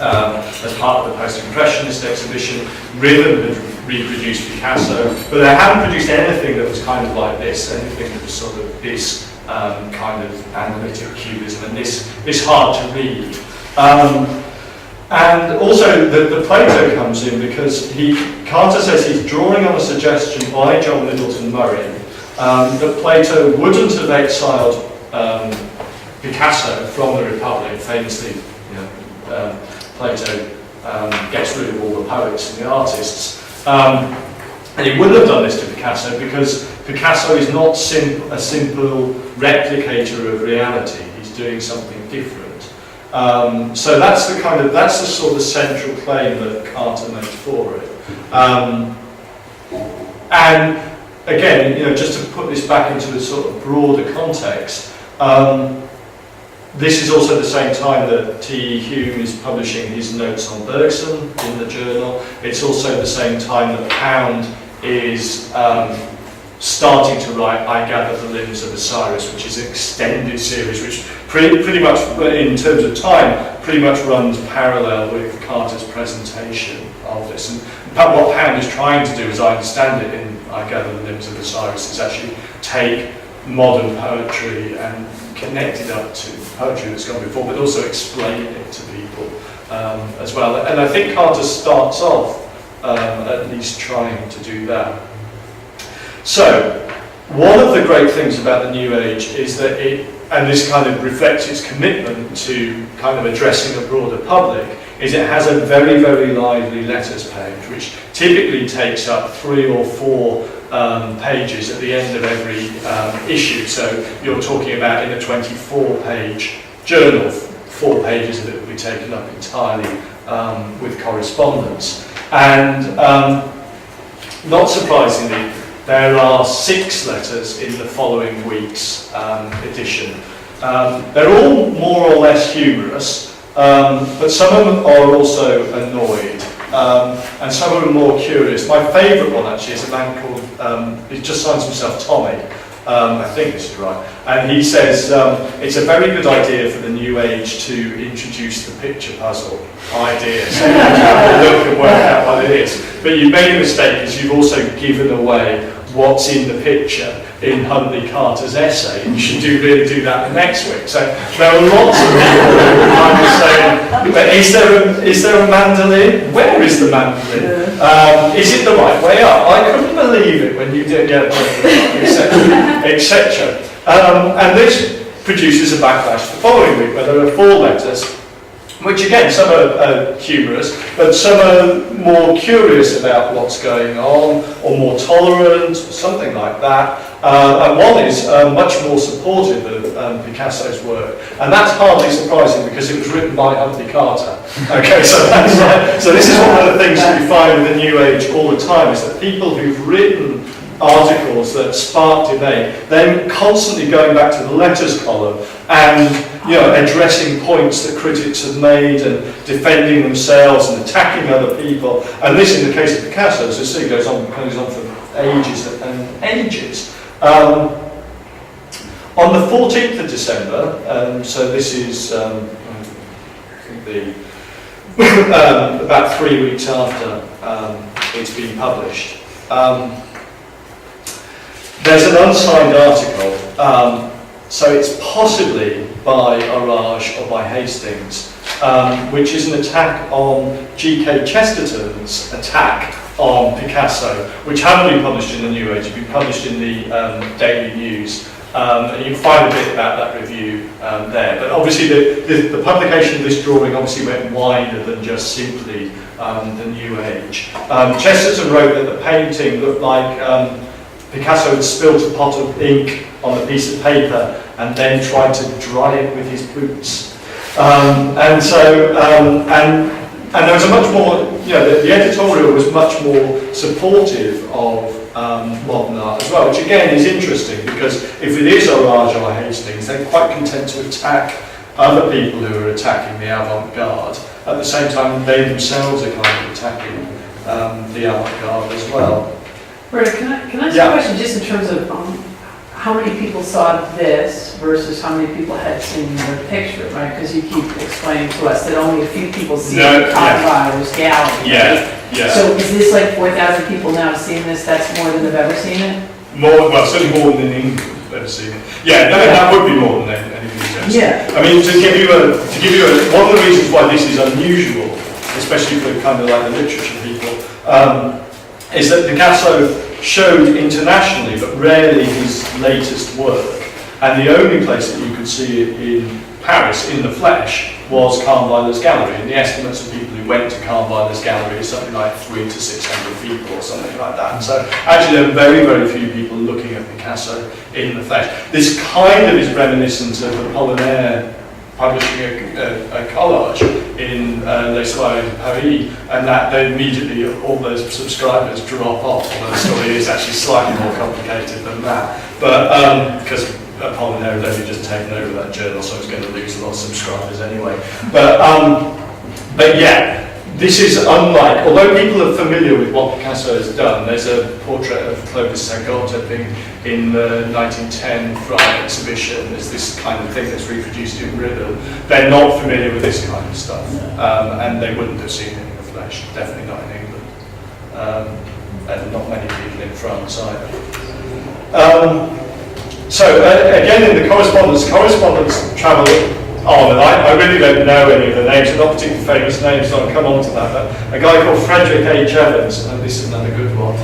as part of the post-impressionist exhibition. Ribbon had reproduced Picasso, but they hadn't produced anything that was kind of like this, anything that was sort of this kind of analytic cubism, and this hard to read. And also the Plato comes in because Carter says he's drawing on a suggestion by John Middleton Murray that Plato wouldn't have exiled Picasso from the Republic. Famously, Plato gets rid of all the poets and the artists. And he wouldn't have done this to Picasso because Picasso is not a simple replicator of reality. He's doing something different. So that's the sort of central claim that Carter makes for it. And again, just to put this back into a sort of broader context, this is also the same time that T. Hume is publishing his notes on Bergson in the journal. It's also the same time that Pound is starting to write I Gather the Limbs of Osiris, which is an extended series, which pretty much, in terms of time, pretty much runs parallel with Carter's presentation of this. And what Pound is trying to do, as I understand it in I Gather the Limbs of Osiris, is actually take modern poetry and connect it up to poetry that's gone before, but also explain it to people as well. And I think Carter starts off at least trying to do that. So, one of the great things about the New Age is that and this kind of reflects its commitment to kind of addressing a broader public, is it has a very, very lively letters page, which typically takes up 3 or 4 pages at the end of every issue. So you're talking about in a 24-page journal, 4 pages of it will be taken up entirely with correspondence. And not surprisingly, there are 6 letters in the following week's edition. They're all more or less humorous, but some of them are also annoyed, and some of them more curious. My favourite one actually is a man called, he just signs himself Tommy, I think this is right, and he says it's a very good idea for the New Age to introduce the picture puzzle idea, so you can look and work out what it is. But you've made a mistake because you've also given away what's in the picture in Huntley Carter's essay, and you should really do that next week. So there are lots of people who are kind of saying, but is there a mandolin? Where is the mandolin? Is it the right way up? I couldn't believe it when you did, etc. And this produces a backlash the following week, where there are 4 letters, which again, some are humorous, but some are more curious about what's going on, or more tolerant, or something like that. And one is much more supportive of Picasso's work. And that's hardly surprising because it was written by Huntley Carter. Okay, so that's right. So this is one of the things that you find in the New Age all the time, is that people who've written articles that sparked debate, then constantly going back to the letters column and addressing points that critics have made and defending themselves and attacking other people. And this, in the case of Picasso, as you see, goes on for ages and ages. On the 14th of December, so this is I think about 3 weeks after it's been published, there's an unsigned article, so it's possibly by Arage or by Hastings, which is an attack on G.K. Chesterton's attack on Picasso, which hadn't been published in the New Age, it had been published in the Daily News. And you can find a bit about that review there. But obviously the publication of this drawing obviously went wider than just simply the New Age. Chesterton wrote that the painting looked like Picasso had spilt a pot of ink on a piece of paper and then tried to dry it with his boots. And there was a much more, the editorial was much more supportive of modern art as well, which again is interesting because if it is Arage or Hastings, they're quite content to attack other people who are attacking the avant-garde. At the same time, they themselves are kind of attacking the avant-garde as well. Vere, can I ask a question just in terms of how many people saw this versus how many people had seen the picture, right? Because you keep explaining to us that only a few people see it by this gallery. Yeah. So is this like 4,000 people now have seen this? That's more than have ever seen it? Certainly more than in England. ever seen it. Yeah, no, that would be more than anything else. Yeah. I mean, to give you one of the reasons why this is unusual, especially for kind of like the literature people, is that Picasso showed internationally, but rarely his latest work. And the only place that you could see it in Paris, in the flesh, was Kahnweiler's Gallery. And the estimates of people who went to Kahnweiler's Gallery is something like 300 to 600 people or something like that. So actually there are very, very few people looking at Picasso in the flesh. This kind of is reminiscent of Apollinaire publishing a collage in Les Soirées de Paris, and that then immediately all those subscribers drop off. Although the story is actually slightly more complicated than that. But because Apollinaire had only just taken over that journal, so it's going to lose a lot of subscribers anyway. But yeah, this is unlike, although people are familiar with what Picasso has done, there's a portrait of Clovis Saint-Got, I think, in the 1910 Friar exhibition. There's this kind of thing that's reproduced in Riddle. They're not familiar with this kind of stuff, and they wouldn't have seen it in the flesh, definitely not in England, and not many people in France either. So again, in the correspondence travel on, and I really don't know any of the names, they're not particularly famous names, so I'll come on to that, but a guy called Frederick H. Evans, and this is another good one,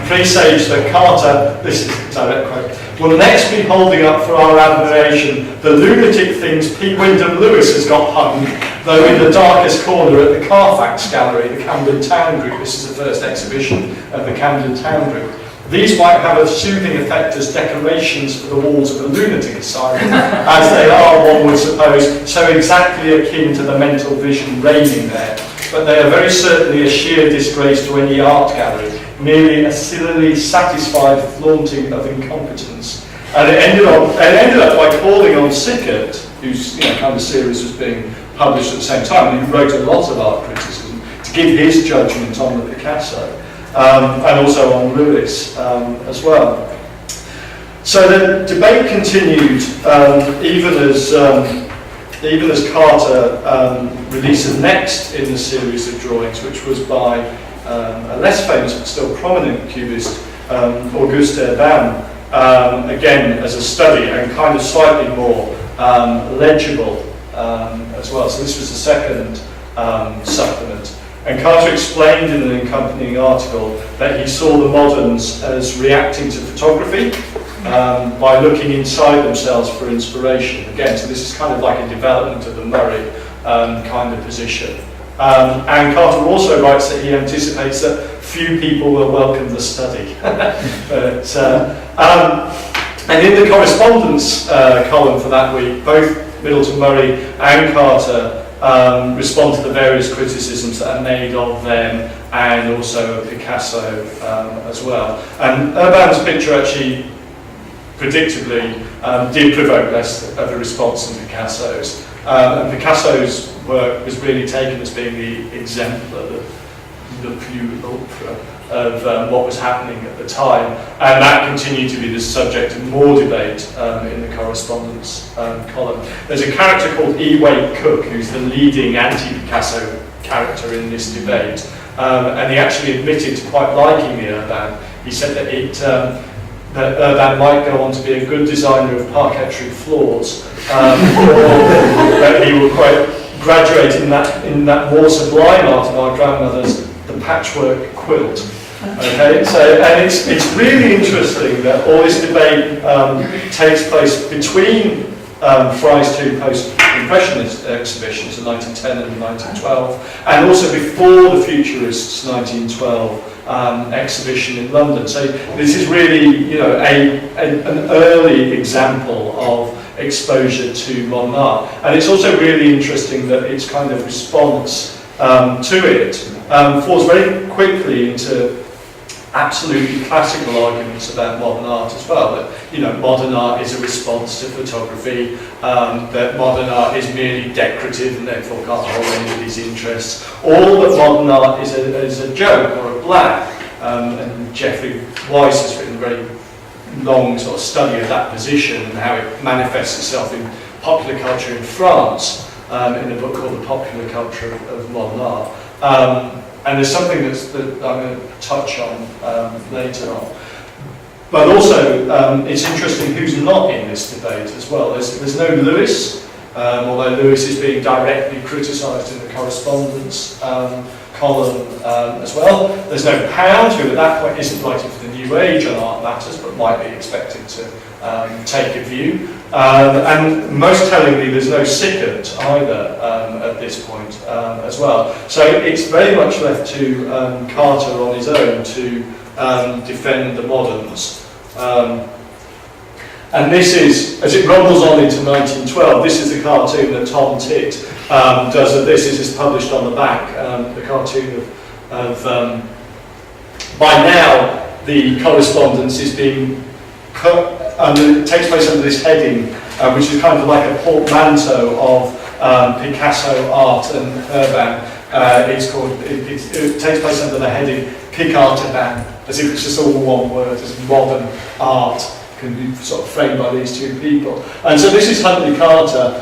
presaged that Carter, this is a direct quote, will next be holding up for our admiration the lunatic things P. Wyndham Lewis has got hung, though in the darkest corner at the Carfax Gallery, the Camden Town Group. This is the first exhibition of the Camden Town Group. These might have a soothing effect as decorations for the walls of a lunatic asylum, as they are, one would suppose, so exactly akin to the mental vision reigning there. But they are very certainly a sheer disgrace to any art gallery, merely a sillily satisfied flaunting of incompetence. And it ended up by calling on Sickert, whose kind of series was being published at the same time, and who wrote a lot of art criticism, to give his judgment on the Picasso. And also on Lewis as well. So the debate continued even as Carter released the next in the series of drawings, which was by a less famous but still prominent cubist, Auguste Urbain, again as a study and kind of slightly more legible as well. So this was the second supplement. And Carter explained in an accompanying article that he saw the moderns as reacting to photography by looking inside themselves for inspiration. Again, so this is kind of like a development of the Murray kind of position. And Carter also writes that he anticipates that few people will welcome the study. And in the correspondence column for that week, both Middleton Murray and Carter respond to the various criticisms that are made of them and also of Picasso as well. And Urbain's picture actually, predictably, did provoke less of a response than Picasso's. And Picasso's work was really taken as being the exemplar, the plus ultra of what was happening at the time, and that continued to be the subject of more debate in the correspondence column. There's a character called E. Wade Cook, who's the leading anti-Picasso character in this debate, and he actually admitted to quite liking the Urbain. He said that that Urbain might go on to be a good designer of parquetry floors, or that he would quite graduate in that more sublime art of our grandmothers, the patchwork quilt. Okay, so and it's really interesting that all this debate takes place between Fry's two post-impressionist exhibitions in 1910 and 1912, and also before the Futurists' 1912 exhibition in London. So this is really, an early example of exposure to modern art, and it's also really interesting that its kind of response to it falls very quickly into absolutely classical arguments about modern art as well, that modern art is a response to photography, that modern art is merely decorative and therefore can't hold anybody's interests, or that modern art is a joke or a black. And Geoffrey Weiss has written a very long sort of study of that position and how it manifests itself in popular culture in France, in a book called The Popular Culture of Modern Art. And there's something that I'm going to touch on later on. But also, it's interesting who's not in this debate as well. There's no Lewis, although Lewis is being directly criticised in the correspondence column as well. There's no Pound, who at that point isn't writing for the New Age on art matters, but might be expected to take a view. And most tellingly, there's no Sickert either at this point as well. So it's very much left to Carter on his own to defend the moderns. And this is, as it rumbles on into 1912, this is the cartoon that Tom Titt does of this. This is published on the back, the cartoon of by now, the correspondence is being cut, it takes place under this heading, which is kind of like a portmanteau of Picasso, art and urban. It's called, it takes place under the heading Pic Artaban, as if it's just all one word, as modern art can be sort of framed by these two people. And so this is Huntley Carter,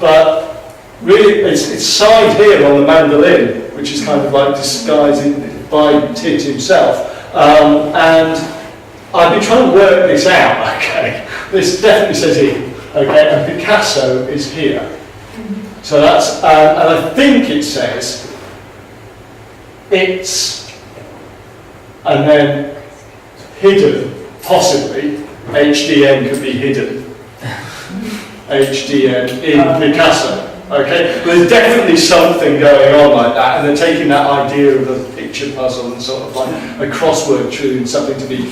but really it's signed here on the mandolin, which is kind of like disguised by Titt himself. And I've been trying to work this out, okay? This definitely says here, okay, and Picasso is here. So that's, and I think it says, it's, and then hidden, possibly, HDN could be hidden. HDN in Picasso, okay? But there's definitely something going on like that, and they're taking that idea of a picture puzzle and sort of like a crossword tune, something to be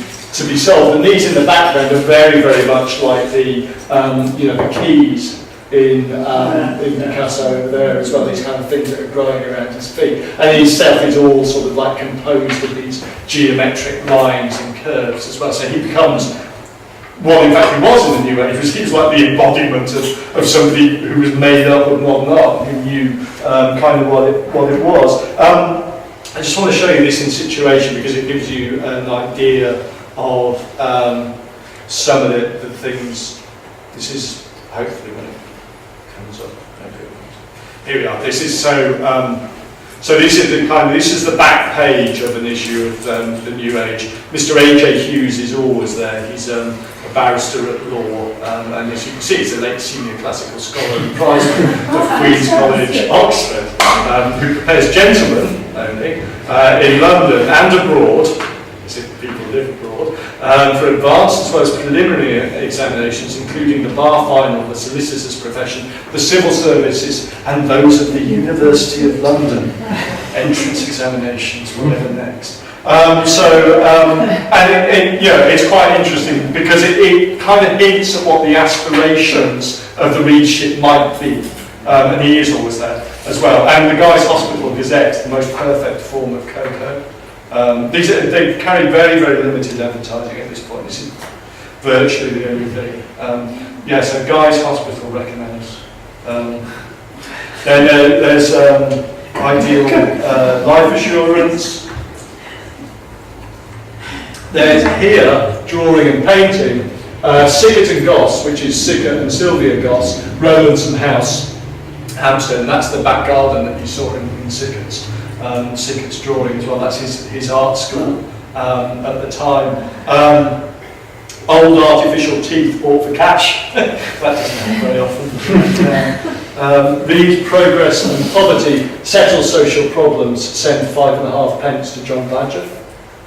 solved. And these in the background are very, very much like the, you know, the keys in Picasso there as well, these kind of things that are growing around his feet. And himself is all sort of like composed of these geometric lines and curves as well. So he becomes what in fact he was in the New Age, was he was like the embodiment of somebody who was made up of modern art, who knew kind of what it was. I just want to show you this in situation because it gives you an idea of some of the things. This is hopefully when it comes up. Here we are. This is so this is the this is the back page of an issue of the New Age. Mr. A.J. Hughes is always there. He's a barrister at law, and as you can see, he's a late senior classical scholar and prize of Queen's College, Oxford, who prepares gentlemen only in London and abroad, as if people live abroad, for advanced as well as preliminary examinations, including the bar final, the solicitor's profession, the civil services, and those of the University of London. Entrance examinations, whatever next. And you know, it's quite interesting because it kind of hints at what the aspirations of the readership might be. And he is always there as well. And the Guy's Hospital Gazette, the most perfect form of cocoa. They carry very, very limited advertising at this point. This is virtually the only thing. Yeah, so Guy's Hospital recommends. Then there's Ideal Life Assurance. There's here, drawing and painting, Sickert and Goss, which is Sickert and Sylvia Goss, Rowlandson House, Hampstead, and that's the back garden that you saw in Sickert's. Sickert's drawing as well, that's his art school at the time. Old artificial teeth bought for cash, that doesn't happen very often. Read Progress and Poverty, Settle Social Problems, send 5.5 to John Badger.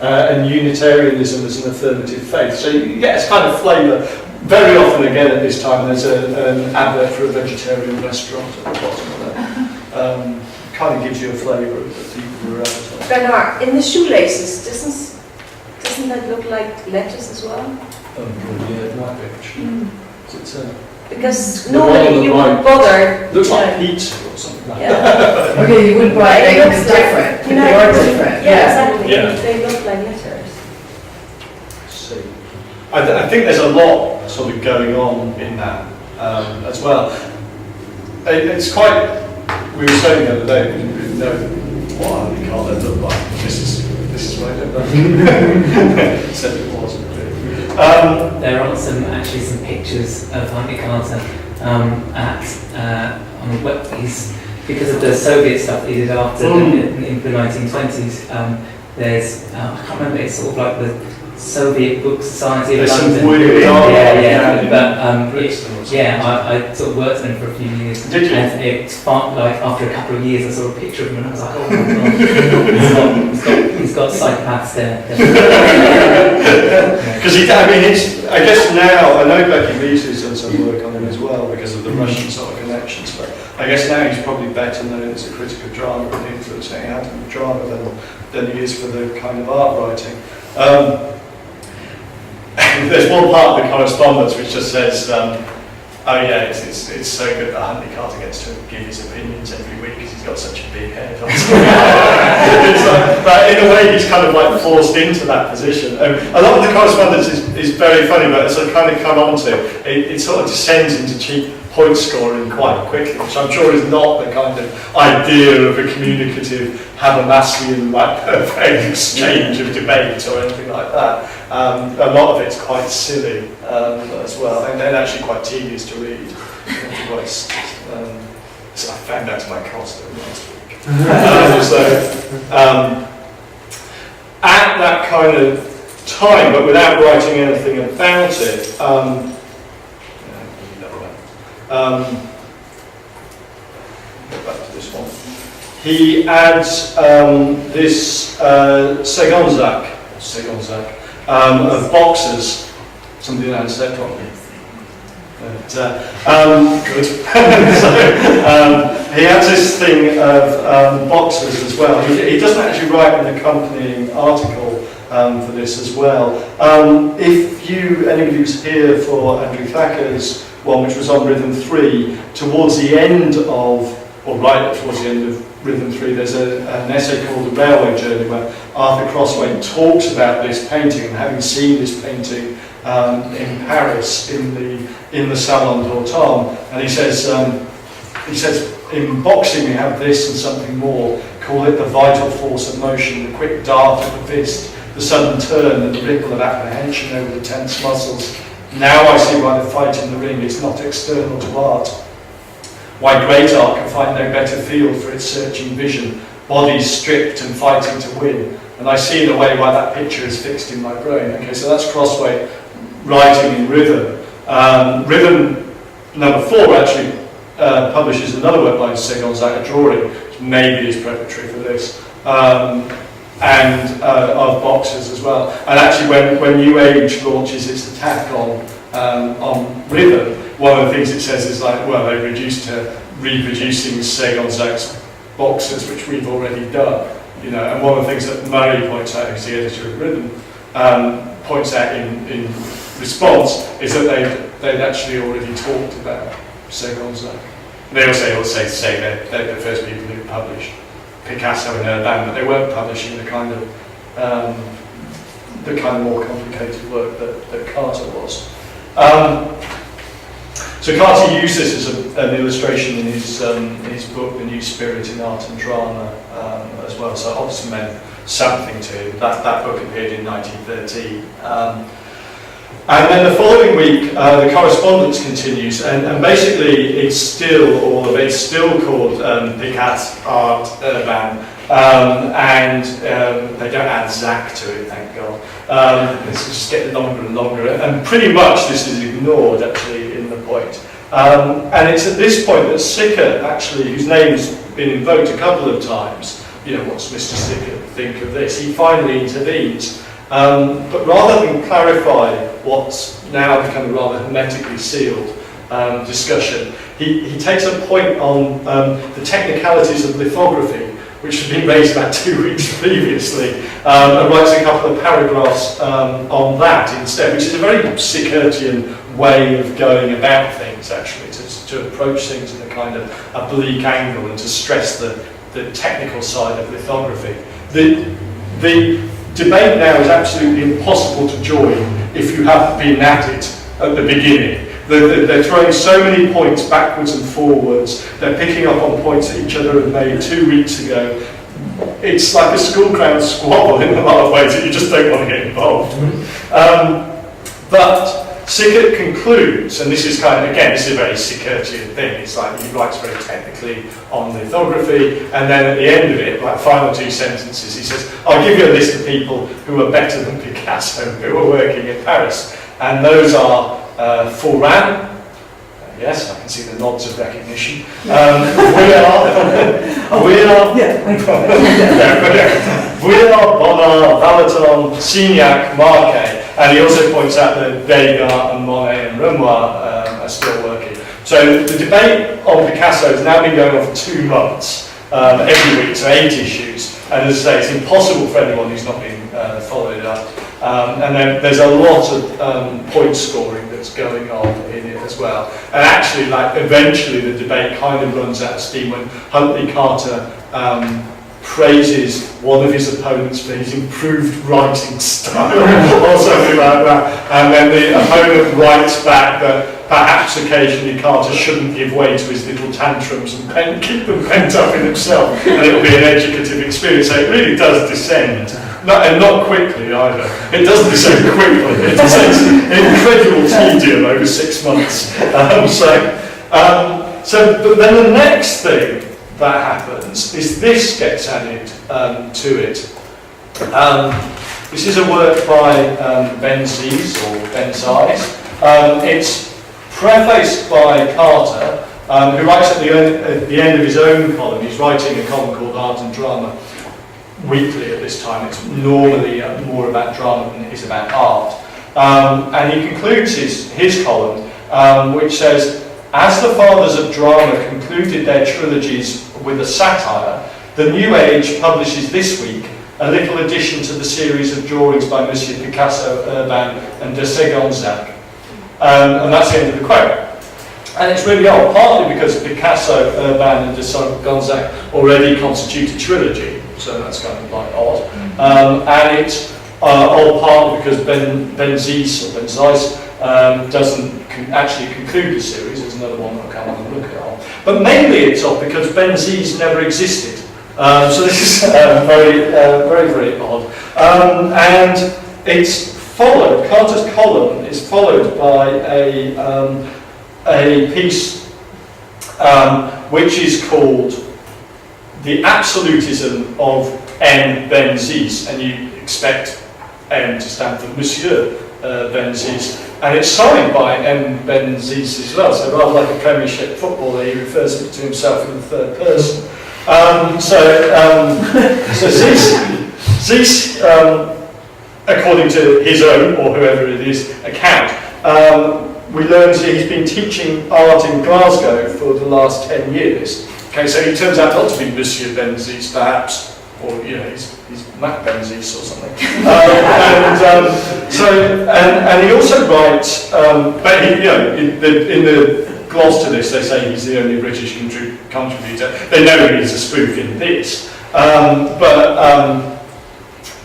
And Unitarianism as an affirmative faith. So you get a kind of flavour. Very often again at this time there's an advert for a vegetarian restaurant at the bottom of that. Kind of gives you a flavour of the people who are advertising. Bernard, in the shoelaces, doesn't that look like letters as well? Yeah, it might be actually. Because normally you wouldn't bother. Looks like pizza or something like that. Yeah. Okay, you wouldn't buy It it looks different. You know, they are different. Yeah, exactly. Yeah. They look like letters. See. I think there's a lot sort of going on in that as well. It's quite. We were saying the other day, we didn't know what Huntley Carter looked like. This is what it looked like. Said it wasn't. There are some pictures of Huntley Carter on the web. Because of the Soviet stuff he did after in the 1920s. There's I can't remember. It's sort of like Soviet Book Society of There's some London. weird I sort of worked on him for a few years. Did you? And it's fun, like after a couple of years, I saw a picture of him and I was like, oh my god, he's got psychopaths there. Because I guess now, I know Becky Beasley's done some work on him as well because of the Russian sort of connections, but I guess now he's probably better known as a critic of drama and influencing out of drama than he is for the kind of art writing. There's one part of the correspondence which just says, oh yeah, it's so good that Huntley Carter gets to give his opinions every week because he's got such a big head. But in a way, he's kind of like forced into that position. A lot of the correspondence is very funny, but as I kind of come on to, it sort of descends into cheap point scoring quite quickly, which I'm sure is not the kind of idea of a communicative Habermasian like perfect exchange of debate or anything like that. A lot of it's quite silly as well, and actually quite tedious to read. So I found out to my cost last week. At that kind of time, but without writing anything about it, go back to this one. He adds this Segonzac of boxers. Somebody announced that properly. Good. He adds this thing of boxers as well. He doesn't actually write an accompanying article for this as well. If anybody was here for Andrew Thacker's one, which was on Rhythm 3, towards the end of, or right towards the end of Rhythm 3, there's an essay called The Railway Journey where Arthur Crosswaite talks about this painting and having seen this painting in Paris in the Salon d'Automne, and he says in boxing we have this and something more. Call it the vital force of motion, the quick dart of the fist, the sudden turn and the ripple of apprehension over the tense muscles. Now I see why the fight in the ring is not external to art. Why great art can find no better field for its searching vision, bodies stripped and fighting to win. And I see in a way why that picture is fixed in my brain. Okay, so that's Crosswaite writing in Rhythm. Rhythm number 4 actually publishes another work by Segonzac, a drawing, which maybe is preparatory for this, and of boxers as well. And actually when New Age launches its attack on Rhythm, one of the things it says is like, well, they're reduced to reproducing Segonzac's boxers, which we've already done. You know, and one of the things that Murray points out, who's the editor of Rhythm, points out in response is that they'd actually already talked about Segonzac. They also say they're the first people who published Picasso and Urbain, but they weren't publishing the kind of more complicated work that Carter was. So Carter used this as an illustration in his book, The New Spirit in Art and Drama, as well. So it obviously meant something to him. That book appeared in 1913. And then the following week, the correspondence continues, and basically it's still all of it. It's still called Picat Art Urban, and they don't add Zac to it, thank God. It's just getting longer and longer, and pretty much this is ignored actually in the point. And it's at this point that Sicker, actually, whose name's been invoked a couple of times, you know, what's Mr. Sicker think of this? He finally intervenes. But rather than clarify what's now become a rather hermetically sealed discussion, he takes a point on the technicalities of lithography, which had been raised about 2 weeks previously, and writes a couple of paragraphs on that instead, which is a very Sickertian way of going about things, actually, to approach things in a kind of oblique angle and to stress the technical side of lithography. The debate now is absolutely impossible to join if you haven't been at it at the beginning. They're throwing so many points backwards and forwards. They're picking up on points that each other had made 2 weeks ago. It's like a school ground squabble in a lot of ways that you just don't want to get involved. But Sickert concludes, and this is kind of, again, this is a very Sickertian thing. It's like he writes very technically on lithography, and then at the end of it, like final 2 sentences, he says, I'll give you a list of people who are better than Picasso, who are working in Paris. And those are Foran, yes, I can see the nods of recognition. Vere, Bonnard, Valeton, Signac, Marquet, and he also points out that Degas and Monet and Renoir are still working. So the debate on Picasso has now been going on for 2 months, every week, so 8 issues. And as I say, it's impossible for anyone who's not been followed up. And then there's a lot of point scoring that's going on in it as well. And actually, like, eventually the debate kind of runs out of steam when Huntley Carter praises one of his opponents for his improved writing style or something like that. And then the opponent writes back that perhaps occasionally Carter shouldn't give way to his little tantrums and keep them pent up in himself, and it'll be an educative experience. So it really does descend. And not quickly either. It doesn't descend quickly. It descends incredible tedium over 6 months. But then the next thing that happens is this gets added to it. This is a work by Benzies or Benzies. It's prefaced by Carter, who writes at the end of his own column. He's writing a column called Art and Drama weekly at this time. It's normally more about drama than it is about art. And he concludes his column, which says, as the fathers of drama concluded their trilogies with a satire, the New Age publishes this week a little addition to the series of drawings by Monsieur Picasso, Urbain and de Ségonzac. And that's the end of the quote. And it's really odd, partly because Picasso, Urbain and de Ségonzac already constitute a trilogy, so that's kind of like odd. And it's odd partly because Benzies or Benzies doesn't actually conclude the series. There's another one that I'll come on and look at. But mainly it's odd because Benzies never existed. So this is very, very odd. And it's followed, Carter's column is followed by a piece which is called The Absolutism of M. Benzies, and you expect M to stand for Monsieur Benzies, and it's signed by M. Benzies as well, so rather like a Premiership footballer, he refers to himself in the third person. So Zeiss, according to his own, or whoever it is, account, we learned that he's been teaching art in Glasgow for the last 10 years. Okay, so he turns out not to be Monsieur Benzies, perhaps, or he's Mac Benzies or something. And he also writes, but he, in the gloss to this, they say he's the only British contributor. They know he's a spoof in this,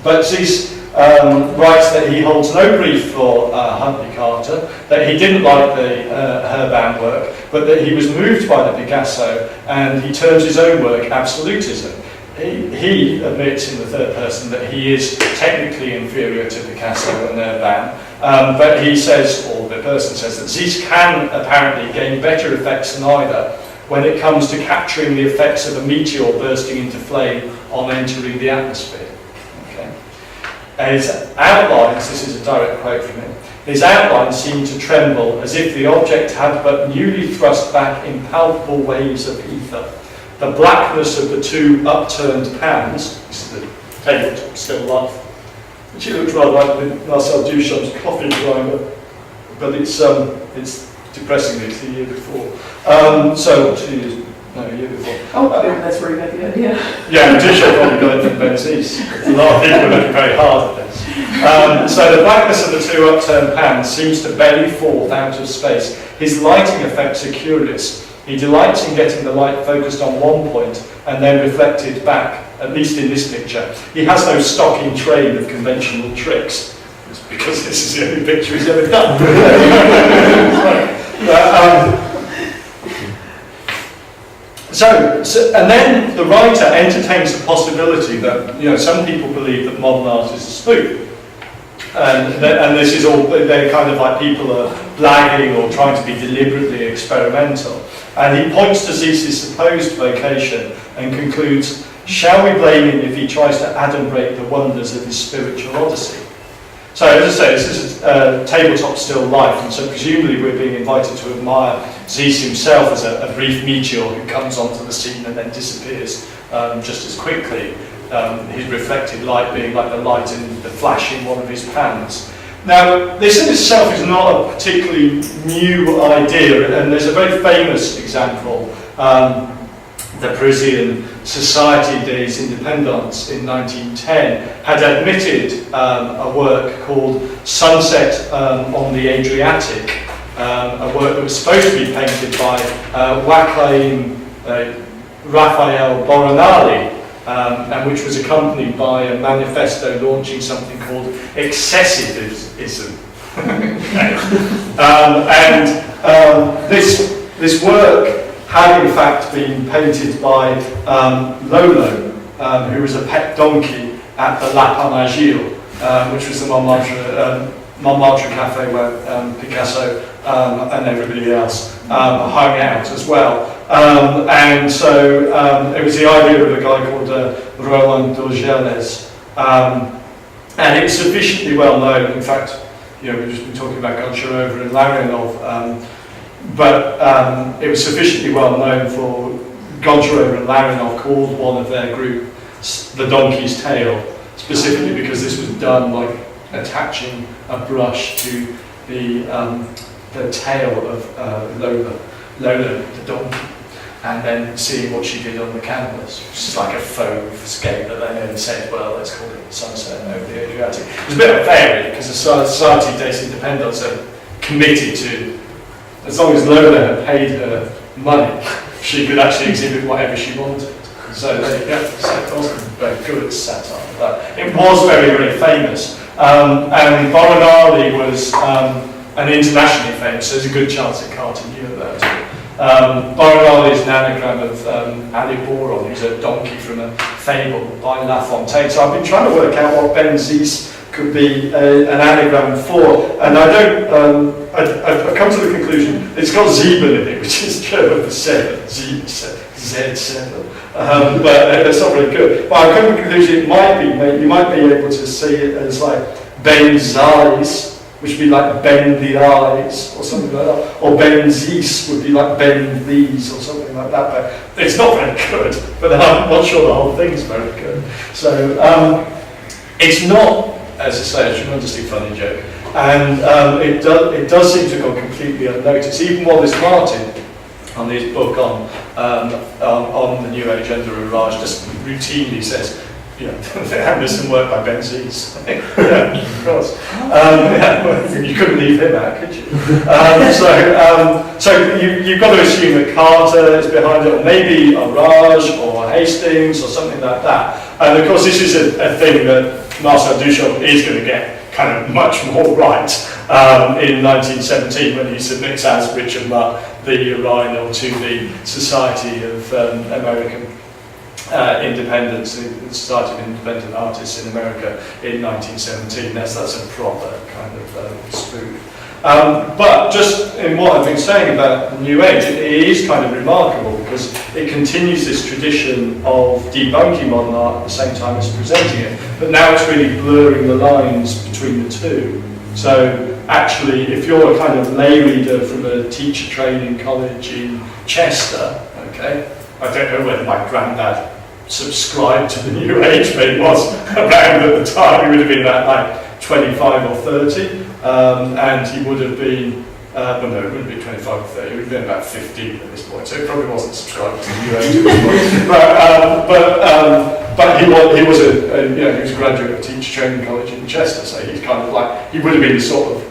but Zeiss writes that he holds no brief for Huntley Carter, that he didn't like the Urbain work, but that he was moved by the Picasso, and he terms his own work absolutism. He admits in the third person that he is technically inferior to Picasso and Urbain, but he says, or the person says, that Zeiss can apparently gain better effects than either when it comes to capturing the effects of a meteor bursting into flame on entering the atmosphere. His outlines, this is a direct quote from him, his outlines seemed to tremble as if the object had but newly thrust back impalpable waves of ether. The blackness of the two upturned pans, this is the table still life, which looks rather like Marcel Duchamp's coffee grinder, but it's depressingly, it's the year before. A year before. Oh, that's where you got the idea. Yeah, Duchamp probably got it from Benzies. A lot of people are looking very hard at this. So the blackness of the two upturned pans seems to belly forth out of space. His lighting effects are curious. He delights in getting the light focused on one point and then reflected back, at least in this picture. He has no stock in trade of conventional tricks. It's because this is the only picture he's ever done. And then the writer entertains the possibility that some people believe that modern art is a spoof. And this is all, they're kind of like people are blagging or trying to be deliberately experimental. And he points to Zeus's supposed vocation and concludes, shall we blame him if he tries to adumbrate the wonders of his spiritual odyssey? So as I say, this is a tabletop still life, and so presumably we're being invited to admire Zeus himself as a brief meteor who comes onto the scene and then disappears just as quickly. His reflected light being like the light in the flash in one of his pans. Now, this in itself is not a particularly new idea, and there's a very famous example. The Parisian Society des Indépendants in 1910 had admitted a work called Sunset on the Adriatic, a work that was supposed to be painted by Joaquim Raphael Boronali, and which was accompanied by a manifesto launching something called excessivism. This work had in fact been painted by Lolo, who was a pet donkey at the Lapin Agile, which was the Montmartre cafe where Picasso and everybody else hung out as well. And so it was the idea of a guy called Roland Dorgeles. And it was sufficiently well known, in fact, we've just been talking about Goncharova and Larionov, but it was sufficiently well known for Goncharova and Larionov called one of their group the donkey's tail, specifically because this was done like attaching a brush to the tail of Lola, the donkey, and then seeing what she did on the canvas, which is like a faux scape that they then said, well, let's call it Sunset over the Adriatic. It was a bit unfair, because the Society des Indépendants are committed to, as long as Lola had paid her money, she could actually exhibit whatever she wanted. So there you go. So it wasn't very good satire, but it was very, very famous. And Boronali was an internationally famous, so there's a good chance that Carter knew about it. Boronali is an anagram of Aliboron, who's a donkey from a fable by La Fontaine. So I've been trying to work out what Ben Zeus could be an anagram for, and I've come to the conclusion it's got Zeben in it, which is German for seven, Z7, but that's not very good. But I've come to the conclusion it might be, you might be able to see it as like Ben Zeiss, which would be like bend the eyes, or something like that. Or Ben Zeus would be like bend these, or something like that. But it's not very good, but I'm not sure the whole thing's very good. So it's not, as I say, a tremendously funny joke. And it does seem to have gone completely unnoticed. Even Wallace Martin, on his book on the New Age under a Raj, just routinely says, there's some work by Ben Zeus. Yeah, of course. You couldn't leave him out, could you? So you've got to assume that Carter is behind it, or maybe a Raj or Hastings or something like that. And of course, this is a thing that Marcel Duchamp is going to get kind of much more right in 1917 when he submits as Richard Mutt the urinal to the Society of American Independence, the Society of Independent Artists in America in 1917. That's a proper kind of spoof. But just in what I've been saying about the New Age, it is kind of remarkable because it continues this tradition of debunking modern art at the same time as presenting it, but now it's really blurring the lines between the two. So actually, if you're a kind of lay reader from a teacher training college in Chester, okay, I don't know whether my granddad subscribed to the New Age, but he was around at the time. He would have been about like 25 or 30, and he would have been, well no, it wouldn't be 25 or 30, he would have been about 15 at this point, so he probably wasn't subscribed to the New Age at this point. But he was a graduate of teacher training college in Chester, so he's kind of like, he would have been the sort of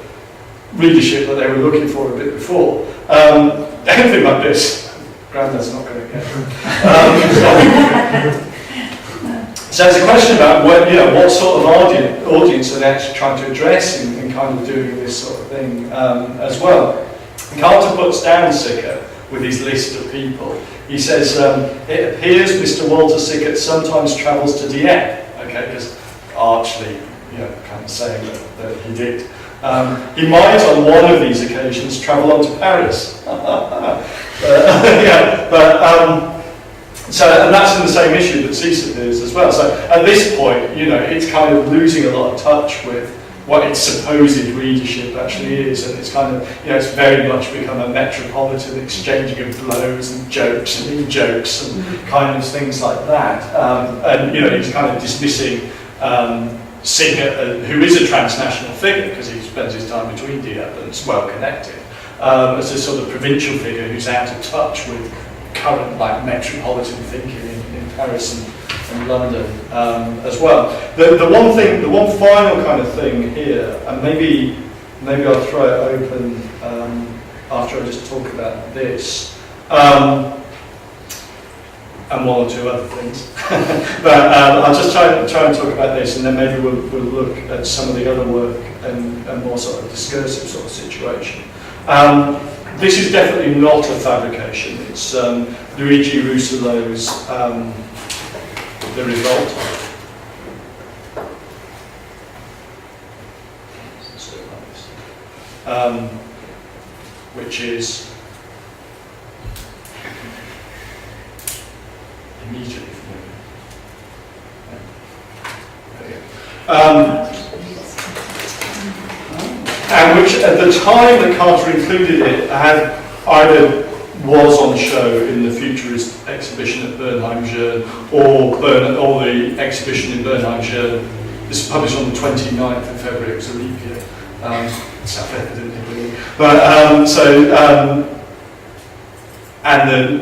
readership that they were looking for a bit before. Anything like this, Granddad's not going to get. So there's a question about what sort of audience are they actually trying to address in kind of doing this sort of thing as well. Carter puts down Sickert with his list of people. He says, it appears Mr. Walter Sickert sometimes travels to Dieppe, okay, because Archley kind of saying that he did. He might, on one of these occasions, travel on to Paris. And that's in the same issue that CSIP is as well. So at this point, it's kind of losing a lot of touch with what its supposed readership actually is, and it's kind of, it's very much become a metropolitan exchanging of blows and jokes and in-jokes and kind of things like that. And he's kind of dismissing Singer, who is a transnational figure because he spends his time between Dieppe and is well connected, as a sort of provincial figure who's out of touch with current metropolitan thinking in Paris and London as well. The one final kind of thing here, and maybe I'll throw it open after I just talk about this, and one or two other things. But I'll just try and talk about this, and then maybe we'll look at some of the other work and more sort of discursive sort of situation. This is definitely not a fabrication. It's Luigi Russollo's The Revolt. Which is immediately familiar. And which at the time that Carter included it had either was on show in the Futurist exhibition at Bernheim-Jeune or the exhibition in Bernheim-Jeune. This was published on the 29th of February, it was a leap year. Self-evident, really. But and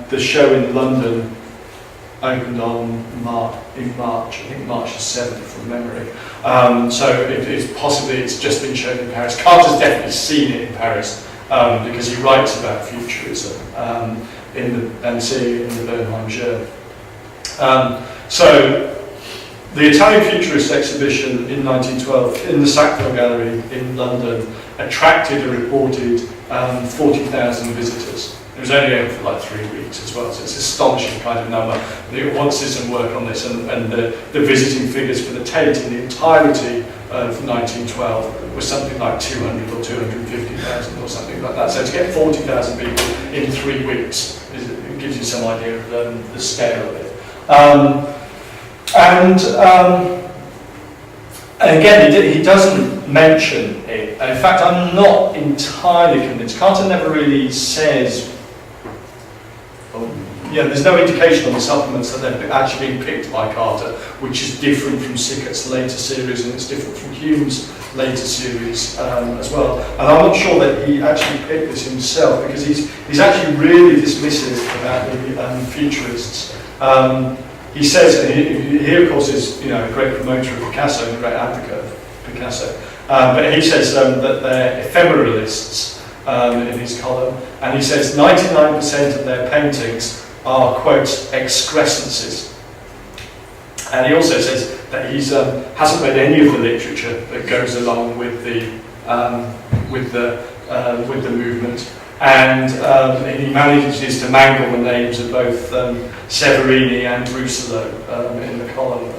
the show in London opened in March, I think March the 7th from memory. So it's possibly it's just been shown in Paris. Carter's definitely seen it in Paris because he writes about futurism and seeing it in the Bernheim-Jeune. So the Italian Futurist exhibition in 1912 in the Sackville Gallery in London attracted a reported 40,000 visitors. It was only open for 3 weeks as well, so it's an astonishing kind of number. They want to do some work on this, and the visiting figures for the Tate in the entirety of 1912 was something like 200 or 250,000 or something like that. So to get 40,000 people in 3 weeks, it gives you some idea of the scale of it. And again, he doesn't mention it. In fact, I'm not entirely convinced. Carter never really says. There's no indication on the supplements that they're actually being picked by Carter, which is different from Sickert's later series, and it's different from Hume's later series as well. And I'm not sure that he actually picked this himself, because he's actually really dismissive about the futurists. He says, and he of course is a great promoter of Picasso and a great advocate of Picasso, but he says that they're ephemeralists in his column, and he says 99% of their paintings are, quote, excrescences. And he also says that he hasn't read any of the literature that goes along with the movement, and he manages to mangle the names of both Severini and Russollo in the column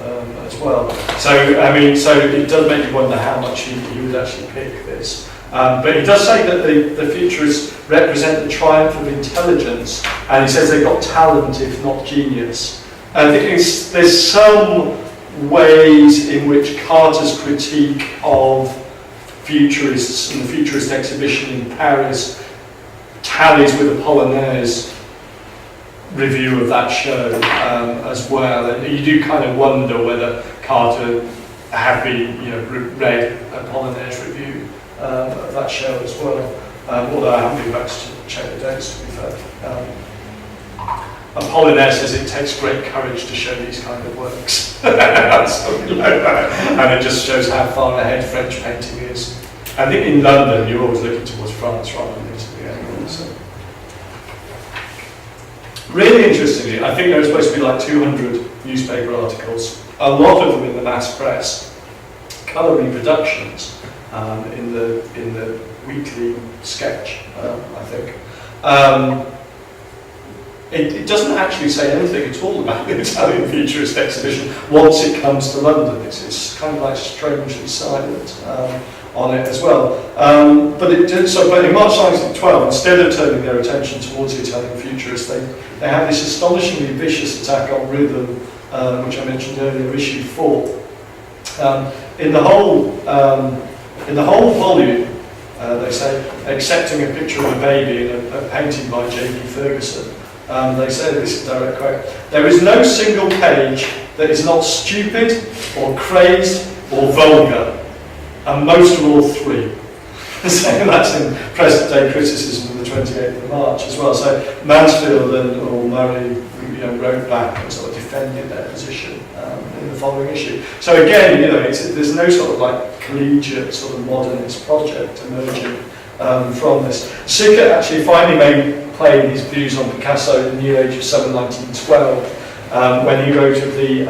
as well. So it does make you wonder how much he would actually pick this. But he does say that the futurists represent the triumph of intelligence, and he says they've got talent, if not genius. And I think there's some ways in which Carter's critique of futurists and the Futurist exhibition in Paris tallies with Apollinaires' review of that show as well. And you do kind of wonder whether Carter had been, read Apollinaires' review of that show as well. Although I haven't been back to check the dates, to be fair. Apollinaire says it takes great courage to show these kind of works. Something like that. And it just shows how far ahead French painting is. I think in London you're always looking towards France rather than Italy anyway. So. Really interestingly, I think there were supposed to be 200 newspaper articles, a lot of them in the mass press, colour reproductions in the weekly sketch, I think. it doesn't actually say anything at all about the Italian Futurist exhibition once it comes to London. It's kind of like strangely silent on it as well. But in March 1912, instead of turning their attention towards the Italian Futurists, they had this astonishingly vicious attack on rhythm, which I mentioned earlier, issue 4. In the whole volume, they say, excepting a picture of a baby and a painting by J.P. Ferguson, they say, this is a direct quote, "There is no single page that is not stupid or crazed or vulgar, and most are all three." So that's in present day criticism of the 28th of March as well. So Mansfield and Murray wrote back and sort of defended their position in the following issue. So again, there's no sort of like collegiate sort of modernist project emerging from this. Sickert actually finally made plain his views on Picasso in the New Age of Summer 1912 when he wrote of the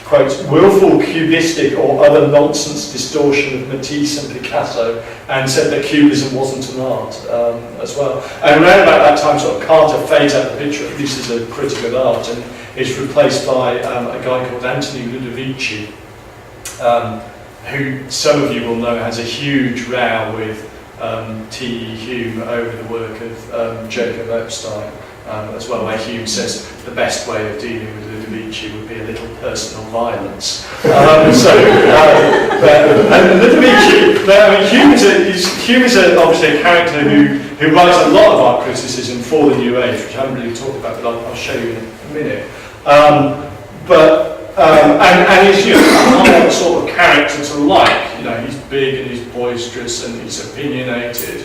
quote, "willful cubistic or other nonsense distortion of Matisse and Picasso," and said that cubism wasn't an art as well. And around about that time, sort of Carter fades out the picture, at least as a critic of art, and is replaced by a guy called Anthony Ludovici, who some of you will know has a huge row with T.E. Hume over the work of Jacob Epstein as well, where Hume says the best way of dealing with Ludovici would be a little personal violence. And Ludovici, Hume is obviously a character who writes a lot of art criticism for the New Age, which I haven't really talked about, but I'll show you in a minute. And he's a hard sort of character to like. He's big and he's boisterous and he's opinionated.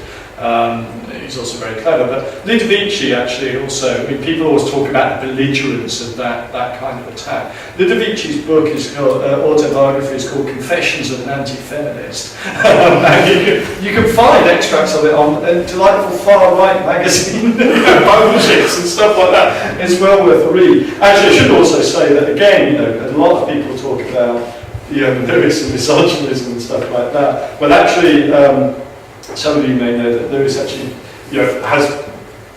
He's also very clever. But Ludovici actually also, people always talk about the belligerence of that kind of attack. Ludovici's book is called, autobiography is called Confessions of an Anti-Feminist. And you can find extracts of it on a delightful far-right magazine, bullshits and stuff like that. It's well worth a read. Actually, I should also say that again, a lot of people talk about Lewis and misogynism and stuff like that. But actually, some of you may know that Lewis actually has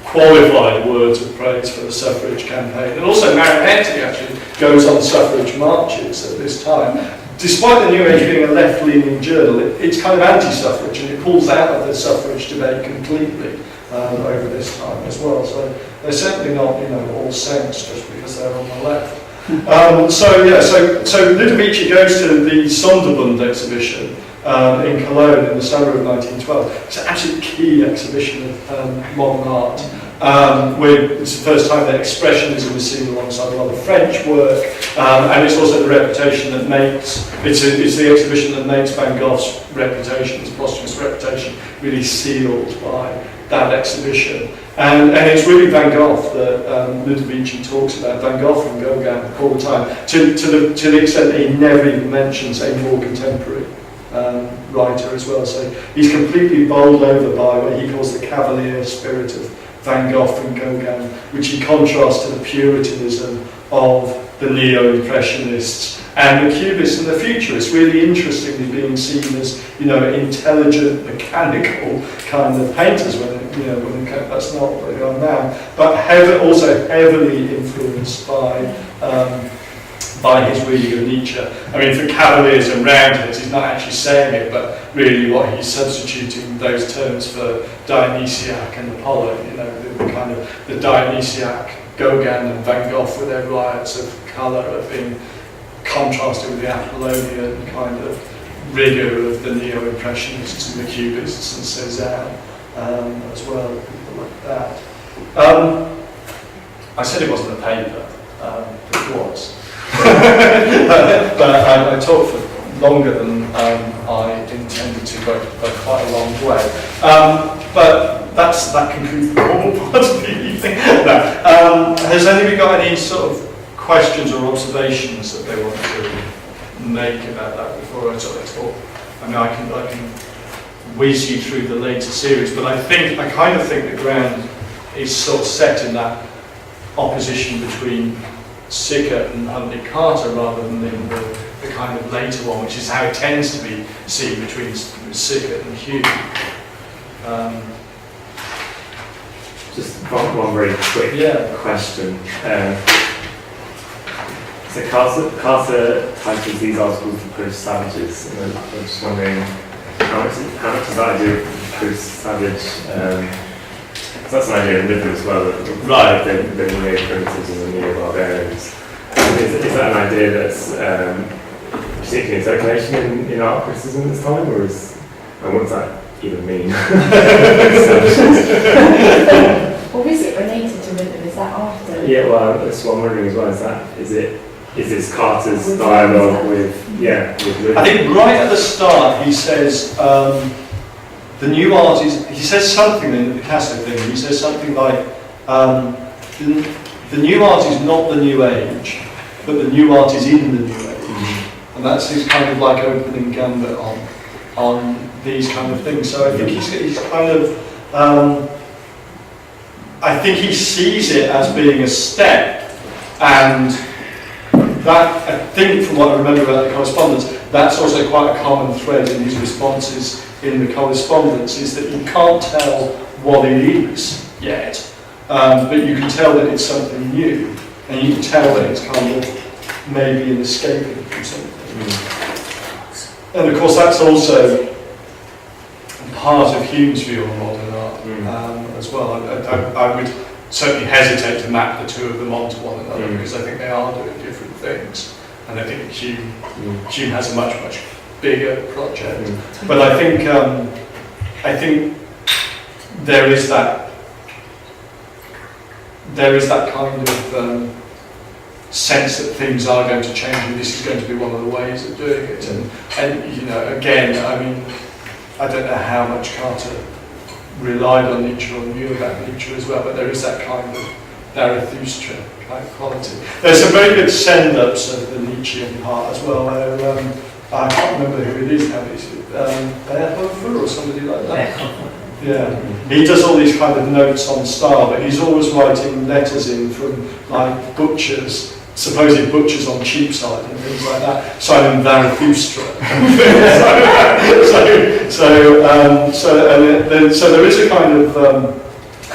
qualified words of praise for the suffrage campaign. And also Marinetti actually goes on suffrage marches at this time. Despite the New Age being a left-leaning journal, it's kind of anti-suffrage, and it pulls out of the suffrage debate completely over this time as well. So they're certainly not all saints just because they're on the left. So Ludovici goes to the Sonderbund exhibition in Cologne in the summer of 1912. It's an absolute key exhibition of modern art. It's the first time that expressionism is seen alongside a lot of French work, and it's also the reputation that makes, it's the exhibition that makes Van Gogh's reputation, his posthumous reputation, really sealed by that exhibition. And it's really Van Gogh that Ludovici talks about, Van Gogh and Gauguin all the time, to the extent that he never even mentions a more contemporary writer as well. So he's completely bowled over by what he calls the cavalier spirit of Van Gogh and Gauguin, which he contrasts to the puritanism of the neo-impressionists and the cubists and the futurists, really interestingly being seen as intelligent, mechanical kind of painters when that's not what they are now, but also heavily influenced by his reading of Nietzsche. I mean, for cavaliers and roundheads, he's not actually saying it, but really what he's substituting those terms for Dionysiac and Apollo, the kind of the Dionysiac, Gauguin and Van Gogh with their riots of colour are being contrasted with the Apollonian kind of rigour of the neo-impressionists and the cubists and Cézanne as well, people like that. I said it wasn't a paper, it was. But I talked for longer than I intended to, by quite a long way. But that concludes the formal part of the evening. Has anybody got any sort of questions or observations that they want to make about that before I sort of talk? I mean, I can whiz you through the later series, but I kind of think the ground is sort of set in that opposition between Sickert and Huntley Carter rather than in the kind of later one, which is how it tends to be seen between Sickert and Hume. Just one very quick question. So Carter titles these articles the post-savages, and I'm just wondering how much does that idea of post-savage, because that's an idea in Liver as well, Right. the neo-primitives and the neo-barbarians. Is that an idea that's particularly in circulation in art criticism this time, or what does that even mean? Or is it related to Rhythm? Is that after? Yeah, well, that's what I'm wondering as well. Is this Carter's dialogue with Rhythm? I think right at the start he says the new art is. He says something in the Picasso thing. He says something like the new art is not the new age, but the new art is in the new age, and that's his kind of like opening gambit on these kind of things. So I think he's kind of. I think he sees it as being a step, and that, I think from what I remember about the correspondence, that's also quite a common thread in his responses in the correspondence, is that you can't tell what it is yet, but you can tell that it's something new, and you can tell that it's kind of maybe an escaping from something. And of course that's also part of Hume's view on modern art as well. I would certainly hesitate to map the two of them onto one another, because I think they are doing different things, and I think Hume has a much bigger project. But I think there is that kind of sense that things are going to change, and this is going to be one of the ways of doing it. And you know, again, I mean, I don't know how much Carter relied on Nietzsche or knew about Nietzsche as well, but there is that kind of Zarathustra kind of quality. There's some very good send-ups of the Nietzschean part as well, where I can't remember who it is now, is it Beerhofer or somebody like that? Yeah, he does all these kind of notes on style, but he's always writing letters in from like butchers, supposed butchers on Cheapside and things like that, signing Zarathustra. So there is a kind of,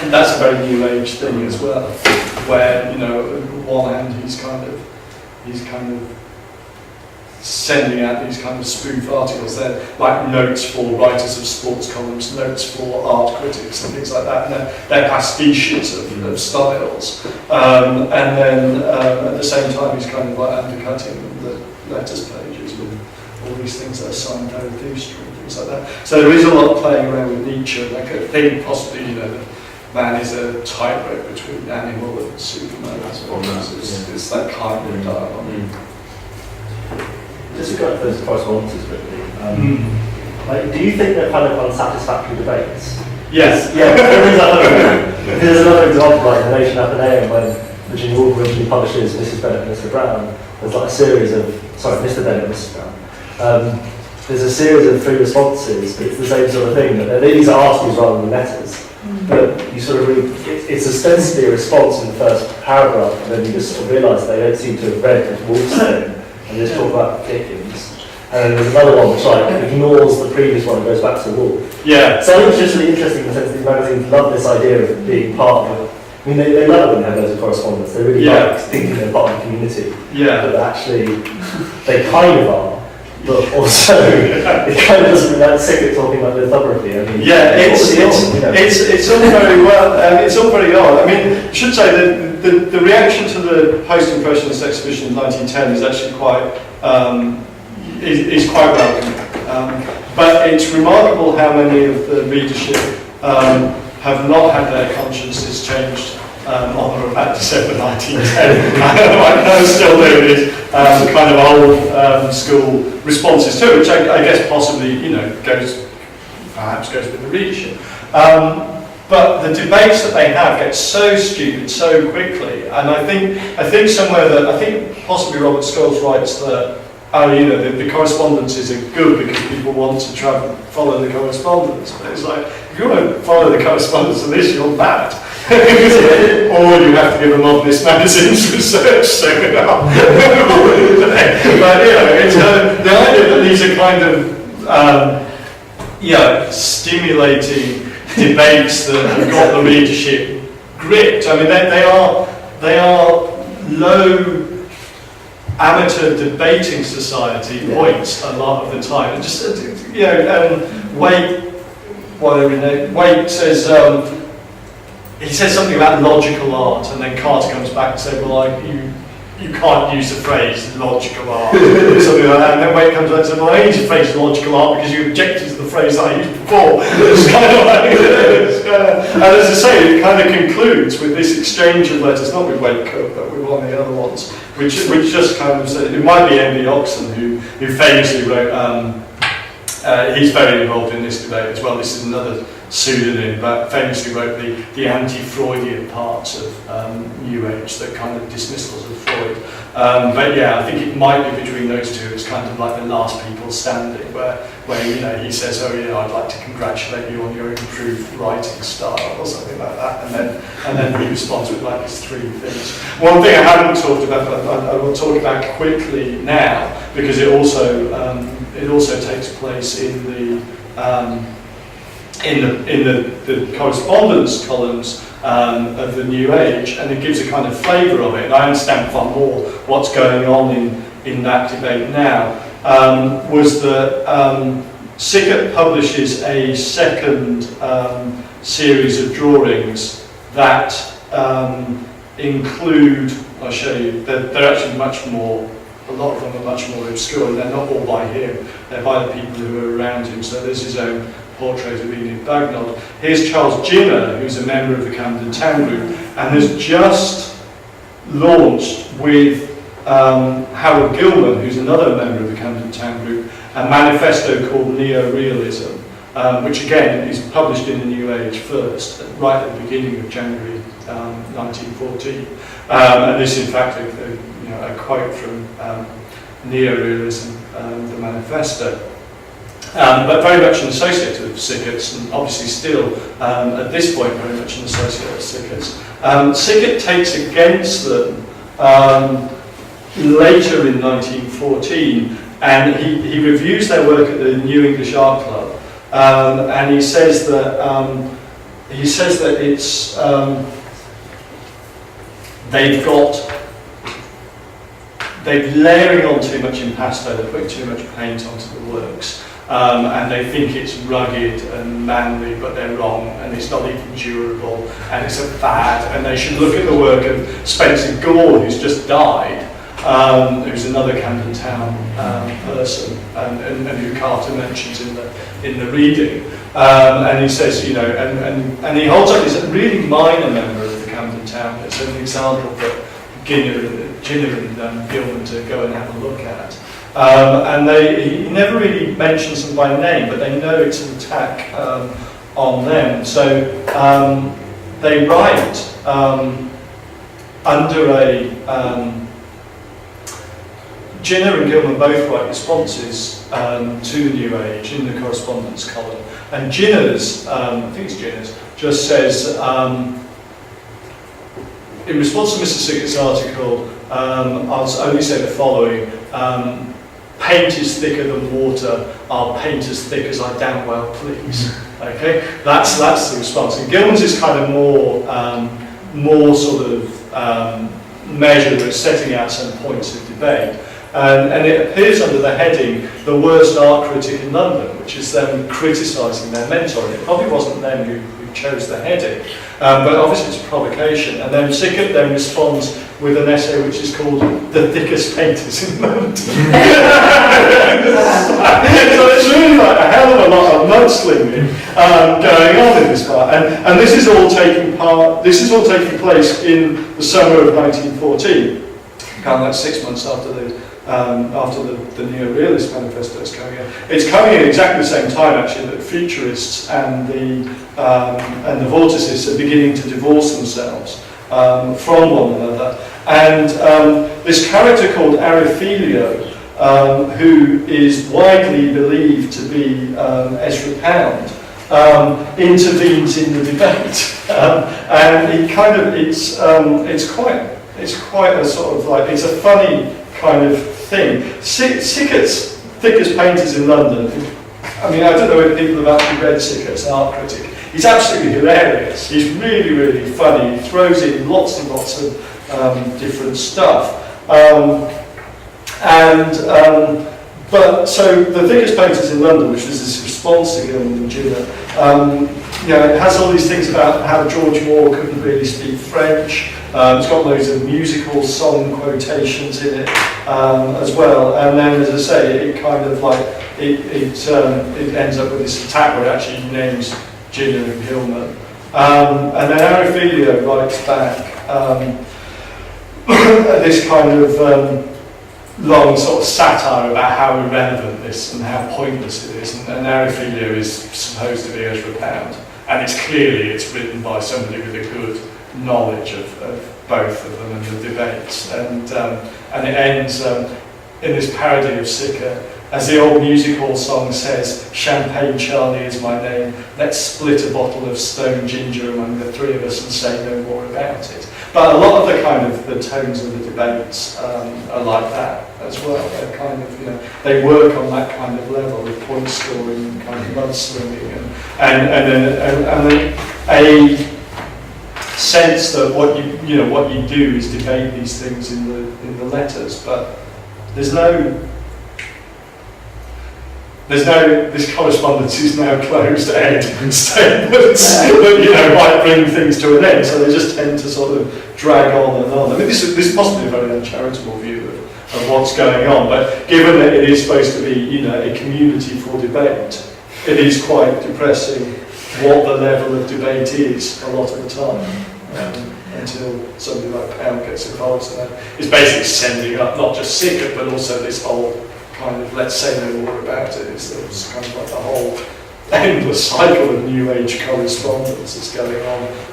and that's a very new age thing as well, where, you know, on one hand he's kind of sending out these kind of spoof articles. They're like notes for writers of sports columns, notes for art critics and things like that, and they're pastiches of styles. And then at the same time he's kind of like undercutting the letters pages with all these things that are signed Zarathustra and things like that. So there is a lot playing around with Nietzsche, and I could think possibly, you know, man is a tightrope between animal and Superman as well. It's that kind of dialogue. Just to go to those correspondences quickly, like, do you think they're kind of unsatisfactory debates? Yes. Yeah, there's another example, like the Nation Athenaeum, when Virginia Woolf originally publishes Mrs. Bennet and Mr. Brown. There's like a series of, Mr. Bennet and Mrs. Brown. There's a series of 3 responses, but it's the same sort of thing. But these are articles rather than letters. But you sort of read, it's ostensibly a response in the first paragraph, and then you just sort of realise they don't seem to have read Woolf's thing. And just talk about Dickens. And then there's another one which like ignores the previous one and goes back to Woolf. Yeah. So I think it's just really interesting in the sense that these magazines love this idea of being part of it. I mean, they love it when they have loads of correspondence. They really like thinking they're part of the community. Yeah. But actually, they kind of are. But also, it kind of doesn't really sick at talking about lithography. I mean, it's all very well. It's all very odd. I mean, I should say that the reaction to the post-impressionist exhibition in 1910 is actually quite is quite welcome. But it's remarkable how many of the readership have not had their consciences changed on or about December 1910. I know still there it is. Kind of old school responses to it, which I guess possibly, you know, perhaps goes with the readership. But the debates that they have get so stupid so quickly, and I think somewhere that, I think possibly Robert Scholes writes that, you know, the correspondences are good because people want to follow the correspondence. But it's like, if you want to follow the correspondence of this, you're mad. Or you have to give a Modernist magazine's research seminar. But you know, it's the idea that these are kind of stimulating debates that have got the readership gripped. I mean, they are low amateur debating society points a lot of the time. And just Waite says he says something about logical art, and then Carter comes back and says, well, you can't use the phrase logical art, or something like that. And then Waite comes back and says, well, I use the phrase logical art because you objected to the phrase I used before. It's kind of like, and as I say, it kind of concludes with this exchange of letters, not with Waite Cook, but with one of the other ones, which just kind of said, it might be Emily Oxon who famously wrote, he's very involved in this debate as well. This is another pseudonym, but famously wrote the anti-Freudian parts of New Age, the kind of dismissals of Freud. But yeah, I think it might be between those two. It's kind of like the last people standing, where he says, oh I'd like to congratulate you on your improved writing style or something like that, and then he responds with like his three things. One thing I haven't talked about, but I will talk about quickly now, because it also takes place in the correspondence columns of the New Age, and it gives a kind of flavour of it. And I understand far more what's going on in that debate now. Was that Sickert publishes a second series of drawings that include, I'll show you, they're actually much more, a lot of them are much more obscure, and they're not all by him, they're by the people who are around him. So there's his own portrait of Enid Bagnall. Here's Charles Ginner, who's a member of the Camden Town Group, and has just launched with Howard Gilman, who's another member of the Camden Town Group, a manifesto called Neo-Realism, which again is published in the New Age first, right at the beginning of January 1914. And this, in fact, a quote from Neo-Realism, the manifesto. But very much an associate of Sickert's, and obviously still, at this point, very much an associate of Sickert's. Sickert takes against them later in 1914, and he reviews their work at the New English Art Club, and he says that it's they're layering on too much impasto, they're putting too much paint onto the works. And they think it's rugged and manly, but they're wrong, and it's not even durable, and it's a fad, and they should look at the work of Spencer Gore, who's just died, who's another Camden Town person, and who Carter mentions in the reading. And he says, and he holds up, he's a really minor member of the Camden Town. It's an example for Ginner and Gilman to go and have a look at. And he never really mentions them by name, but they know it's an attack on them. So they write under a... Ginner and Gilman both write responses to the New Age in the correspondence column. And Ginner's, I think it's Ginner's, just says, in response to Mr. Sickert's article, I'll only say the following. Paint is thicker than water, I'll paint as thick as I damn well please. Okay, that's the response. And Gilman's is kind of more sort of measured at setting out some points of debate. And it appears under the heading, the worst art critic in London, which is them criticising their mentor. And it probably wasn't them who chose the heading, but obviously it's a provocation. And then Sickert then responds with an essay which is called The Thickest Painters in London. So it's really like a hell of a lot of mudslinging going on in this part. And this is all taking place in the summer of 1914, kind of like 6 months after the Neo-Realist manifesto is coming in. It's coming in exactly the same time, actually, that Futurists and the Vorticists are beginning to divorce themselves from one another. And this character called Arifilio, who is widely believed to be Ezra Pound, intervenes in the debate, and it kind of it's quite a sort of like, it's a funny kind of thing. Sickert's Thickest Painters in London. I mean, I don't know if people have actually read Sickert's Art Critic. He's absolutely hilarious. He's really, really funny. He throws in lots and lots of different stuff. But so the Vickers Painters in London, which was this response to Gilman and Gina, it has all these things about how George Moore couldn't really speak French. It's got loads of musical song quotations in it as well. And then, as I say, it kind of like it ends up with this attack where it actually names Gina and Gilman. And then Arifilio writes back this kind of long sort of satire about how irrelevant this and how pointless it is, and Arifilio is supposed to be Ezra Pound, and it's written by somebody with a good knowledge of both of them and the debates, and it ends in this parody of Sicker, as the old music hall song says, "Champagne Charlie is my name, let's split a bottle of stone ginger among the three of us and say no more about it." But a lot of the kind of the tones of the debates are like that as well. They're kind of, they work on that kind of level of point scoring and kind of mudslinging and then a sense that what you do is debate these things in the letters, but there's no this correspondence is now closed-end statements that might bring things to an end, so they just tend to sort of drag on and on. I mean, this is possibly a very uncharitable view of what's going on, but given that it is supposed to be a community for debate, it is quite depressing what the level of debate is a lot of the time. Until somebody like Pound gets involved, and it's basically sending up not just Sickert, but also this whole kind of let's say no more about it. It's kind of like the whole endless cycle of New Age correspondence that's going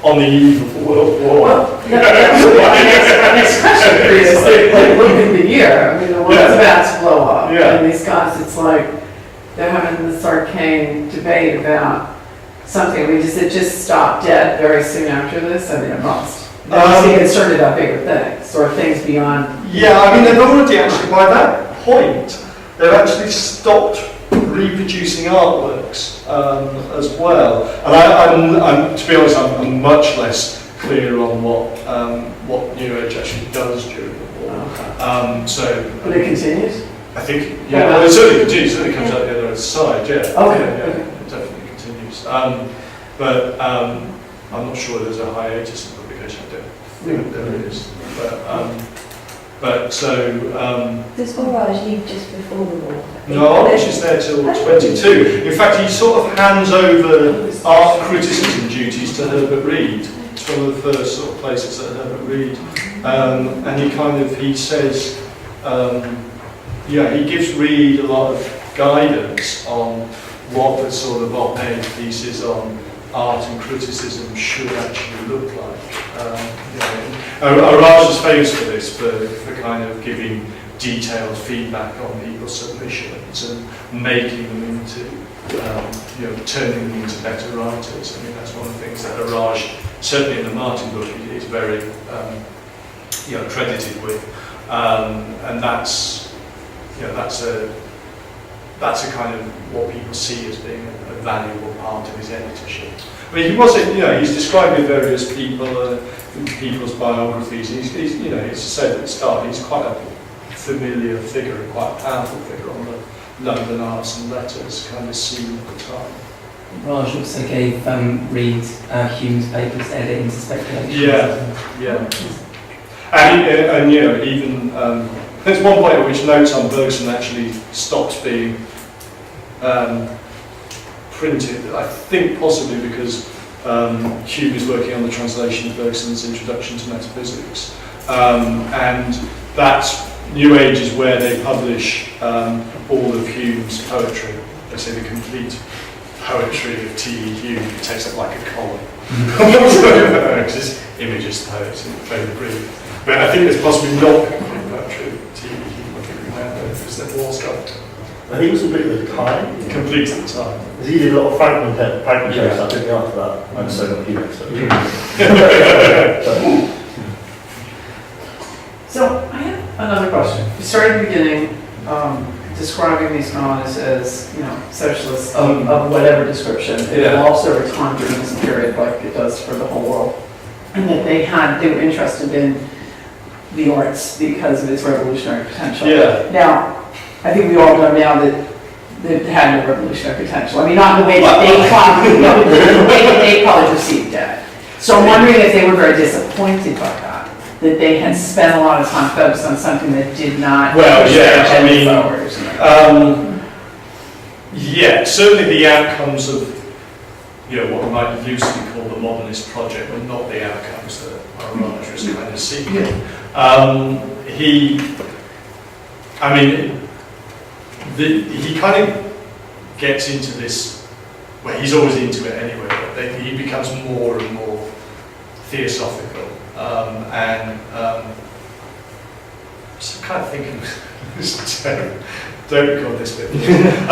on the eve of World War. Well, that's my next question for you is like look at the year. I mean, the world's about to blow up, and these guys, it's like they're having this arcane debate about something. I mean, does it just stop dead very soon after this? I mean, it must. Then you get started about bigger things or things beyond. Yeah, I mean, they've already actually, by that point, they've actually stopped reproducing artworks as well. And I'm to be honest, I'm much less clear on what New Age actually does during the war. But it continues? I think, well, it certainly continues. It certainly comes out the other side, Okay. It definitely continues. But I'm not sure there's a hiatus in publication. I don't think there is. But Does Orage leave just before the war? no, Orage is there till 22. In fact, he sort of hands over art criticism duties to Herbert Reed. It's one of the first sort of places that Herbert Reed, and he says, he gives Reed a lot of guidance on what the sort of op-ed pieces on art and criticism should actually look like. Orage is famous for this, for kind of giving detailed feedback on people's submissions and making them into, turning them into better writers. I mean, that's one of the things that Orage, certainly in the Martin book, is very, credited with, and that's a kind of what people see as being a valuable part of his editorship. I mean, he wasn't, he's described with various people, people's biographies. He's said at the start, he's quite a familiar figure, quite a powerful figure on the London Arts and Letters kind of scene at the time. Raj also gave Reed Hume's papers to edit into speculation. Yeah. And even there's one point at which notes on Bergson actually stops being printed, I think possibly because Hume is working on the translation of Bergson's Introduction to Metaphysics, and that's New Age is where they publish all of Hume's poetry. They say the complete poetry of T.E. Hume. It takes up like a column. Because it's Imagist poets and very brief. But I think there's possibly not complete poetry of T.E. Hume. I think we remember because they're more stuff. And he was complete at the time. Complete at the time. Because he did a lot of fragment shows. I think after that, I'm so not human. So I have another question. You started at the beginning describing these colonists as, socialists of whatever description. It evolves over time during this period, like it does for the whole world. And that they were interested in the arts because of its revolutionary potential. Yeah. Now, I think we all know now that it had no revolutionary potential. I mean, not in the way that they probably perceived it. So I'm wondering if they were very disappointed by that they had spent a lot of time focused on something that did not push their agenda forward or something. Yeah, certainly the outcomes of what we might loosely call the modernist project were not the outcomes that Araj was kind of seeking. He kind of gets into this, well, he's always into it anyway, but he becomes more and more theosophical. So I'm kind of thinking, don't record this bit. I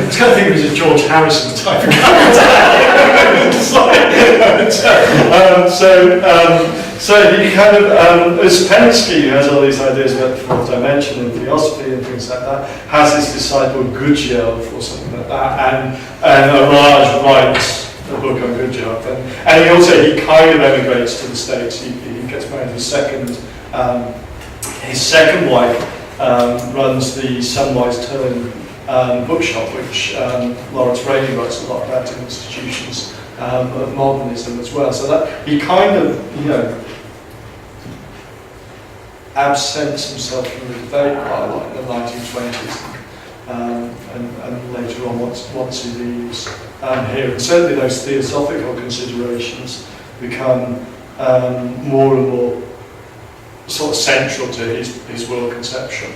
was kind of thinking he was a George Harrison type of character. So he kind of, Uspensky, who has all these ideas about the fourth dimension and theosophy and things like that, has his disciple Gurdjieff or something like that, and Araj writes a book on Gurdjieff, and he kind of emigrates to the States. He gets married. His second wife runs the Sunwise Turn bookshop, which Lawrence Rainey writes a lot about in institutions of modernism as well. So that he kind of, absents himself from the debate quite a lot in the 1920s, and later on once he leaves here. And certainly those theosophical considerations become more and more sort of central to his world conception.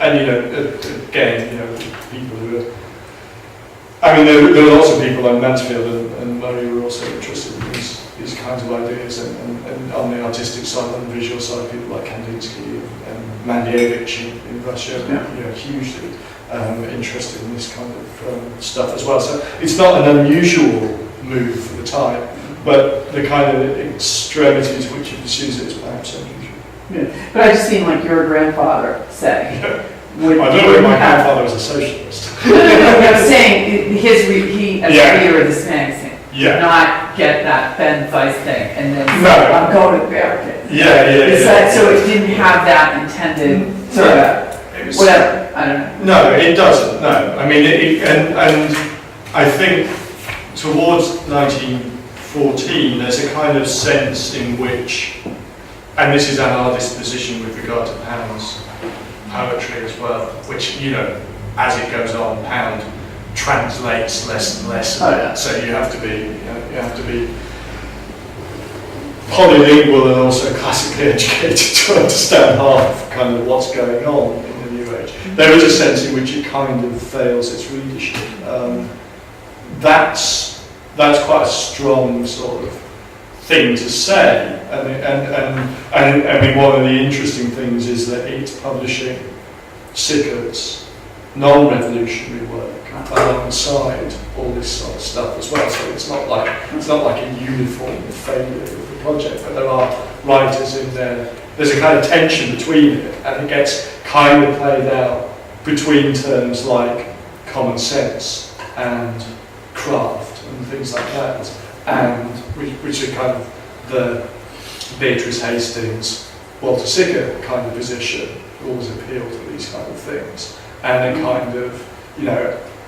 Again, people who are, there were lots of people like Mansfield and Murray who were also interested in these kinds of ideas, and on the artistic side, on the visual side, people like Kandinsky and Mandievich in Russia, hugely interested in this kind of stuff as well. So it's not an unusual move for the time, but the kind of extremity to which he pursues it is perhaps unusual. Yeah. But I just seem like your grandfather, say. I don't know if my grandfather was a socialist. I'm saying he as a reader of this magazine, did not get that Ben Weiss thing and then say, I'm going to barricade. So it didn't have that intended sort of whatever. I don't know. No, it doesn't. No, and I think towards 1914, there's a kind of sense in which, and this is an artist's position with regard to Pound's poetry as well, which, as it goes on, Pound translates less and less. So you have to be polylingual and also classically educated to understand half kind of what's going on in the New Age. There is a sense in which it kind of fails its readership. That's quite a strong sort of thing to say, and one of the interesting things is that it's publishing Sickert's non-revolutionary work alongside all this sort of stuff as well. So it's not like a uniform failure of the project, but there are writers in there. There's a kind of tension between it, and it gets kind of played out between terms like common sense and craft and things like that, and which are kind of the Beatrice Hastings, Walter Sickert kind of position, always appeal to these kind of things, and a kind of,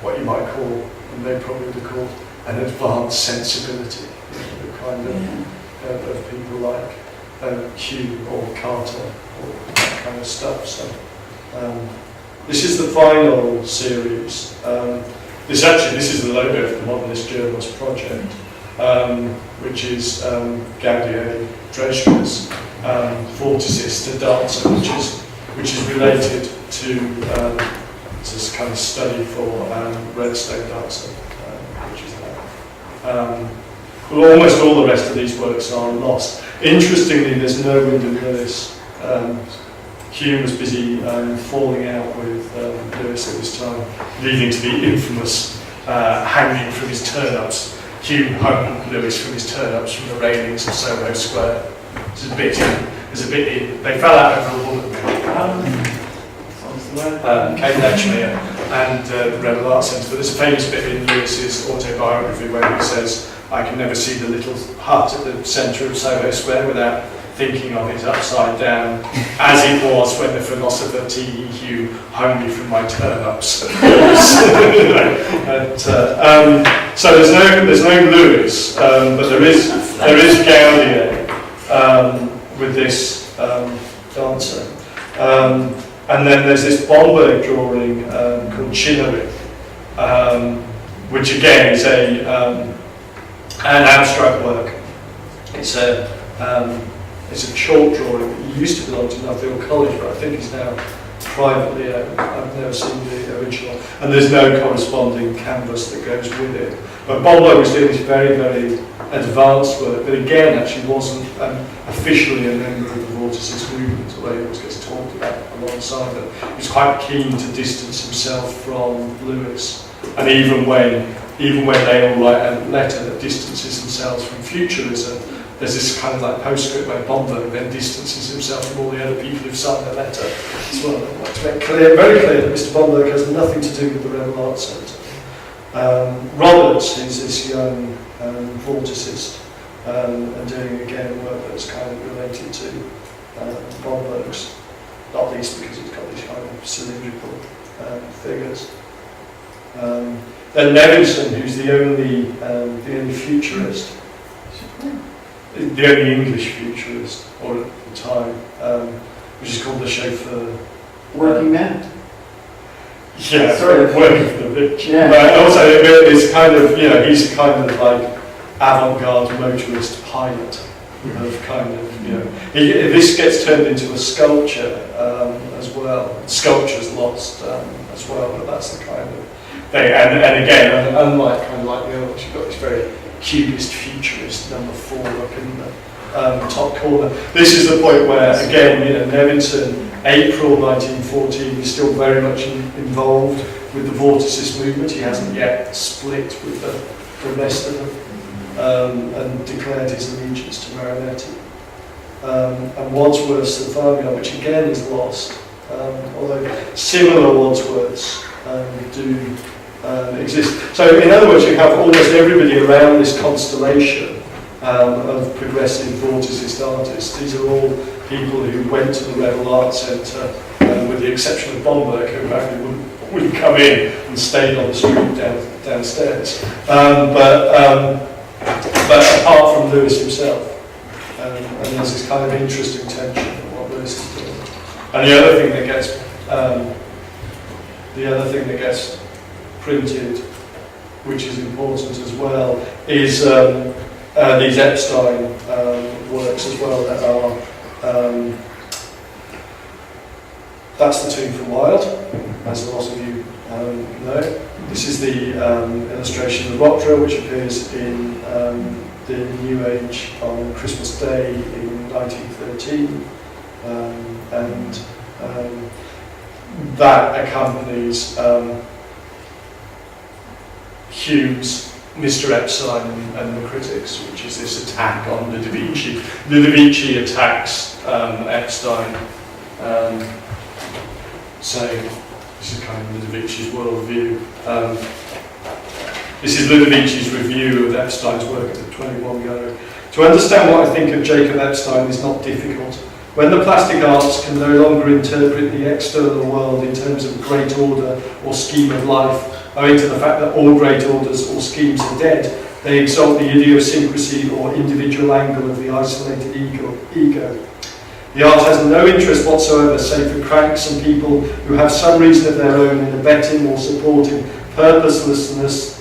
what you might call, and they probably would have called, an advanced sensibility, the kind of people like Hume or Carter, or that kind of stuff. So this is the final series. This is the logo for the Modernist Journals project, which is Gaudier Drezhka's Vortices to Dancer, which is related to this kind of study for Redstone Dancer, which is that. Almost all the rest of these works are lost. Interestingly, there's no Wyndham Lewis. Hume was busy falling out with Lewis at this time, leading to the infamous hanging from his turnips. Hume hung Lewis from his turnips from the railings of Soho Square. They fell out over a woman. came lecture me and the Rebel Arts Centre. But there's a famous bit in Lewis's autobiography where he says, I can never see the little hut at the centre of Soho Square without thinking of it upside down, as it was when the philosopher T.E. Hugh hung me from my turnips. So there's no Lewis, but there is Gaudier with this dancer. And then there's this Bomberg drawing called Chinnerith, which again is an abstract work. It's a chalk drawing. He used to belong to Nuffield College, but I think he's now privately owned. I've never seen the original. And there's no corresponding canvas that goes with it. But Bomberg was doing this very, very advanced work, but again actually wasn't officially a member of the Vorticist movement, although he always gets talked about alongside them. He was quite keen to distance himself from Lewis. And even when they all write a letter that distances themselves from Futurism, there's this kind of like postscript where Bomberg then distances himself from all the other people who've signed the letter as well. I'd like to make very clear that Mr. Bomberg has nothing to do with the Rebel Arts Centre. Roberts is this young Vorticist and doing again work that's kind of related to Bomberg's, not least because it's got these kind of cylindrical figures. Then Nevinson, who's the only futurist, the only English futurist, or at the time, which is called the Chauffeur. Working man. Yeah, sort of working for the rich. Yeah. But also, it's kind of, he's kind of like avant-garde motorist pilot of kind of, this gets turned into a sculpture as well. Sculpture's lost as well, but that's the kind of thing. And again, unlike kind of like the others, you've got this very cubist futurist number 4 up in the top corner. This is the point where, again, Nevinson, April 1914, is still very much involved with the Vorticist movement. He hasn't yet split with the rest of them and declared his allegiance to Marinetti. And Wadsworth's Sylvania, which again is lost, although similar Wadsworths do exist. So in other words, you have almost everybody around this constellation of progressive Vorticist artists. These are all people who went to the Rebel Arts Centre, with the exception of Bomberg, who apparently wouldn't come in and stayed on the street downstairs. But apart from Lewis himself, and there's this kind of interesting tension of what Lewis is doing. And the other thing that gets printed, which is important as well, is these Epstein works as well that are. That's the Tomb from Wilde, as a lot of you know. This is the illustration of Rockdrill, which appears in the New Age on Christmas Day in 1913, and that accompanies Hume's Mr. Epstein and the Critics, which is this attack on Ludovici. Ludovici attacks Epstein, saying, this is kind of Ludovici's worldview. This is Ludovici's review of Epstein's work at the 21 Gallery. To understand what I think of Jacob Epstein is not difficult. When the plastic arts can no longer interpret the external world in terms of great order or scheme of life, owing to the fact that all great orders or schemes are dead, they exalt the idiosyncrasy or individual angle of the isolated ego. The art has no interest whatsoever, save for cranks and people who have some reason of their own in abetting or supporting purposeless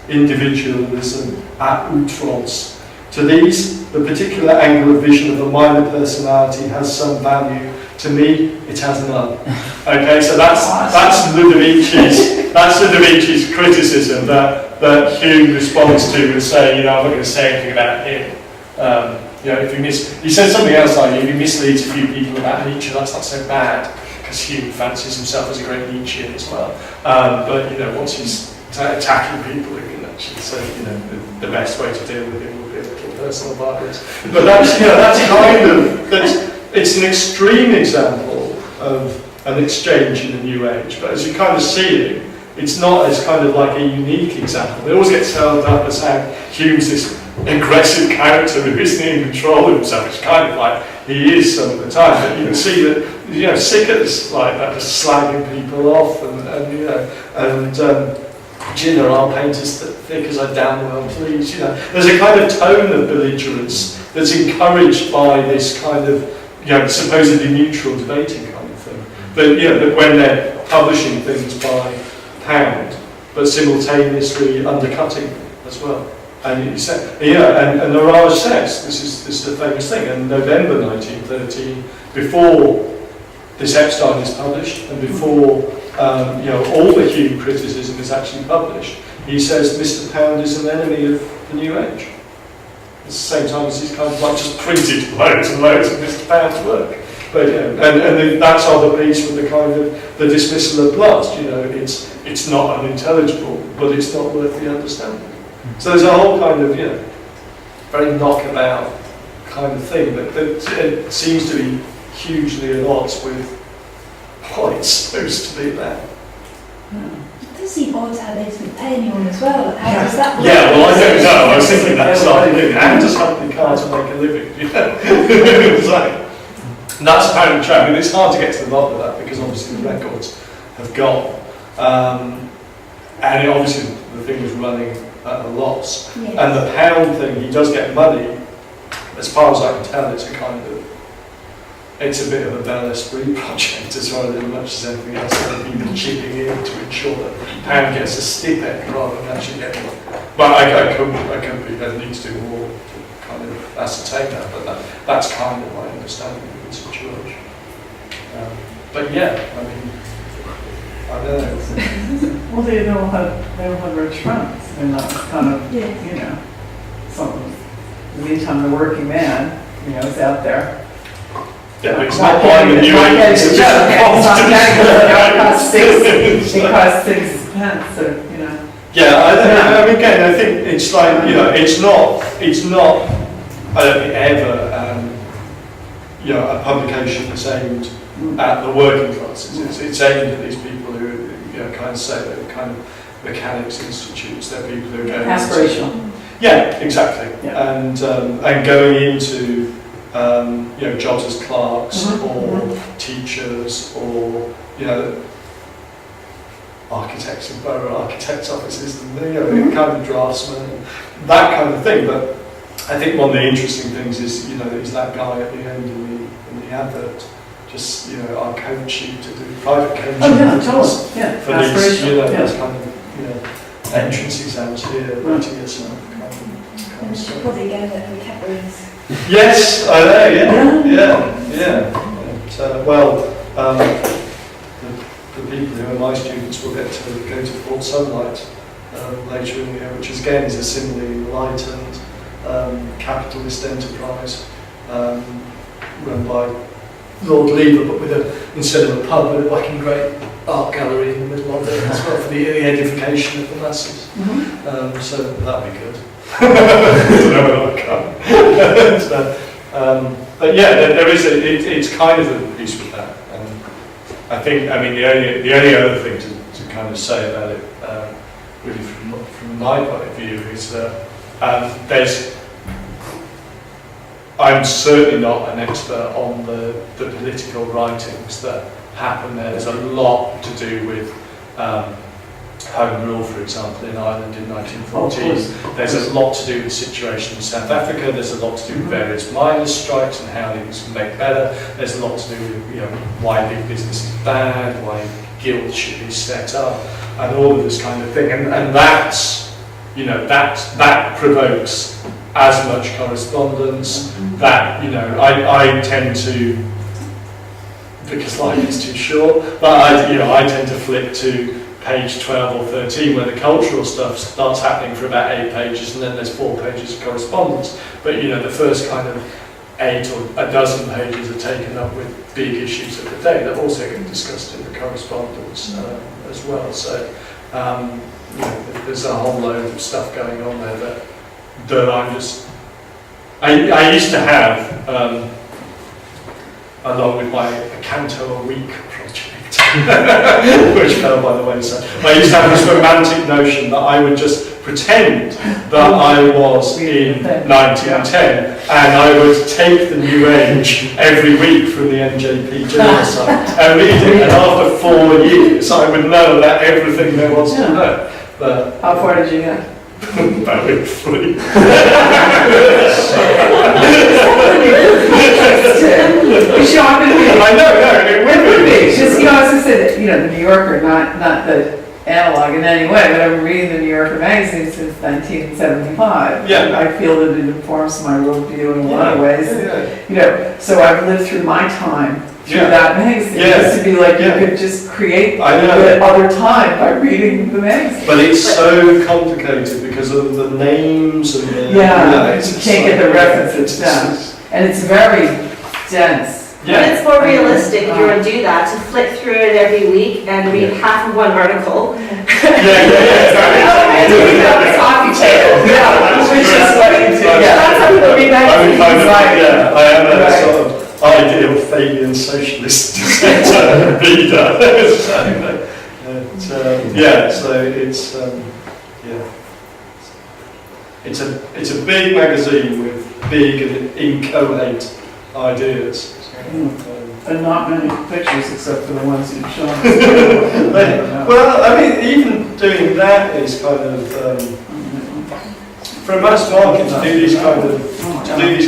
individualism at outrance. To these, the particular angle of vision of a minor personality has some value. To me, it has none. Okay, so that's Ludovici's criticism that Hume responds to with saying, I'm not going to say anything about him. He said something else like, if he misleads a few people about Nietzsche, that's not so bad, because Hume fancies himself as a great Nietzschean as well. But once he's attacking people, he can actually say, the best way to deal with him would be a little personal violence. But it's an extreme example of an exchange in the New Age. But as you kind of see it, it's not as kind of like a unique example. It always gets held up as how Hume's this aggressive character who isn't in control of himself. It's kind of like he is some of the time, but you can see that, you know, Sickert's like that, just slagging people off, and you know, and Gina, our painters thick as I damn well please. You know, there's a kind of tone of belligerence that's encouraged by this kind of, you know, supposedly neutral debating kind of thing. But you know, that when they're publishing things by pound, but simultaneously undercutting as well. And you say, yeah, and Naraj says, this is the famous thing, in November 1913, before this Epstein is published, and before you know, all the Hume criticism is actually published, he says Mr. Pound is an enemy of the New Age. At the same time as he's kind of like just printed loads and loads of Mr. Pound's work. But yeah, and that's our piece with the kind of the dismissal of Blast. You know, it's not unintelligible, but it's not worth the understanding. So there's a whole kind of, you know, very knockabout kind of thing that it seems to be hugely at odds with what it's supposed to be about. It does seem odd how they didn't pay anyone as well. How does that work? Yeah, well, I don't know. I was thinking that started living. How does Humphrey Carter make a living? You know? It's like, and that's apparently true. I mean, it's hard to get to the bottom of that because obviously the records have gone. And obviously the thing was running at a loss. Yes. And the pound thing, he does get money. As far as I can tell, it's a bit of a Bel Esprit project as well, as much as anything else. Other people chipping in to ensure that pound gets a stipend rather than actually getting one. But I couldn't be, I need to do more to kind of ascertain that, but that's kind of my understanding of the situation. But yeah, I mean, I don't know. Well, they all have rich friends, and that's kind of, Yes. you know, something. In the meantime, the working man, you know, is out there. Yeah, but it's not buying the New Age. It's just It costs 6 pence, so, you know. Yeah, I mean, again, I think it's like, you know, it's not, I don't think ever, you know, a publication that's aimed at the working classes. It's aimed at these people who, you know, kind of say they're kind of mechanics institutes. They're people who are going Aspirational. yeah, exactly. Yeah. And going into, you know, jobs as clerks or teachers or, you know, architects in borough architects' offices, and, you know, kind of draftsmen, that kind of thing. But I think one of the interesting things is, you know, is that guy at the end in the advert, just, you know, our coach you to do private coaching. Oh yeah, totally. Yeah, For these, you know, aspirational. these kind of, you know, entrance exams here, writing yourself, kind of And we should stuff. probably go to vocabularies. Yes, I know, yeah. But, well, the people who are my students will get to go to Port Sunlight later in the year, which is, again is a similarly enlightened capitalist enterprise run by Lord Lever, but with instead of a pub, with a black and grey art gallery in the middle of it as well for the edification of the masses. So that'd be good. I don't know when I'll come. But yeah, there is it's kind of a piece with that. I think, I mean, the only other thing to kind of say about it, really from my point of view, is that I'm certainly not an expert on the political writings that happen there. There's a lot to do with Home Rule, for example, in Ireland in 1914. There's a lot to do with the situation in South Africa. There's a lot to do with various miners' strikes and how things can make better. There's a lot to do with, you know, why big business is bad, why guilds should be set up, and all of this kind of thing. And that's, you know, that provokes as much correspondence. That, you know, I tend to, because life is too short, but I tend to flip to page 12 or 13 where the cultural stuff starts happening for about 8 pages, and then there's 4 pages of correspondence. But, you know, the first kind of 8 or a dozen pages are taken up with big issues of the day that also get discussed in the correspondence as well. So, you know, there's a whole load of stuff going on there that I'm just... I used to have, along with my A Canto a Week project, which fell by the wayside. I used to have this romantic notion that I would just pretend that I was in 1910 and I would take the New Age every week from the NJP journal site and read it, and after 4 years I would know about everything there was to know. But How far did you get? about week 3. I know, it would be. Just, I was going to say that, the New Yorker, not the analog in any way, but I've been reading the New Yorker magazine since 1975. Yeah. I feel that it informs my worldview in a lot of ways. So I've lived through my time through that magazine. It used to be like you could just create the other time by reading the magazine. But it's so complicated because of the names and the... you can't get the references down. And it's very dense. But it's more realistic if you were to do that, to flick through it every week and read half of one article. Coffee table. Which is what you do. That's how people read magazines. I am a sort of ideal Fabian socialist reader. It's a big magazine with big and incoherent ideas. And not many pictures except for the ones you've shown. Well, I mean, even doing that is kind of for a mass market to do these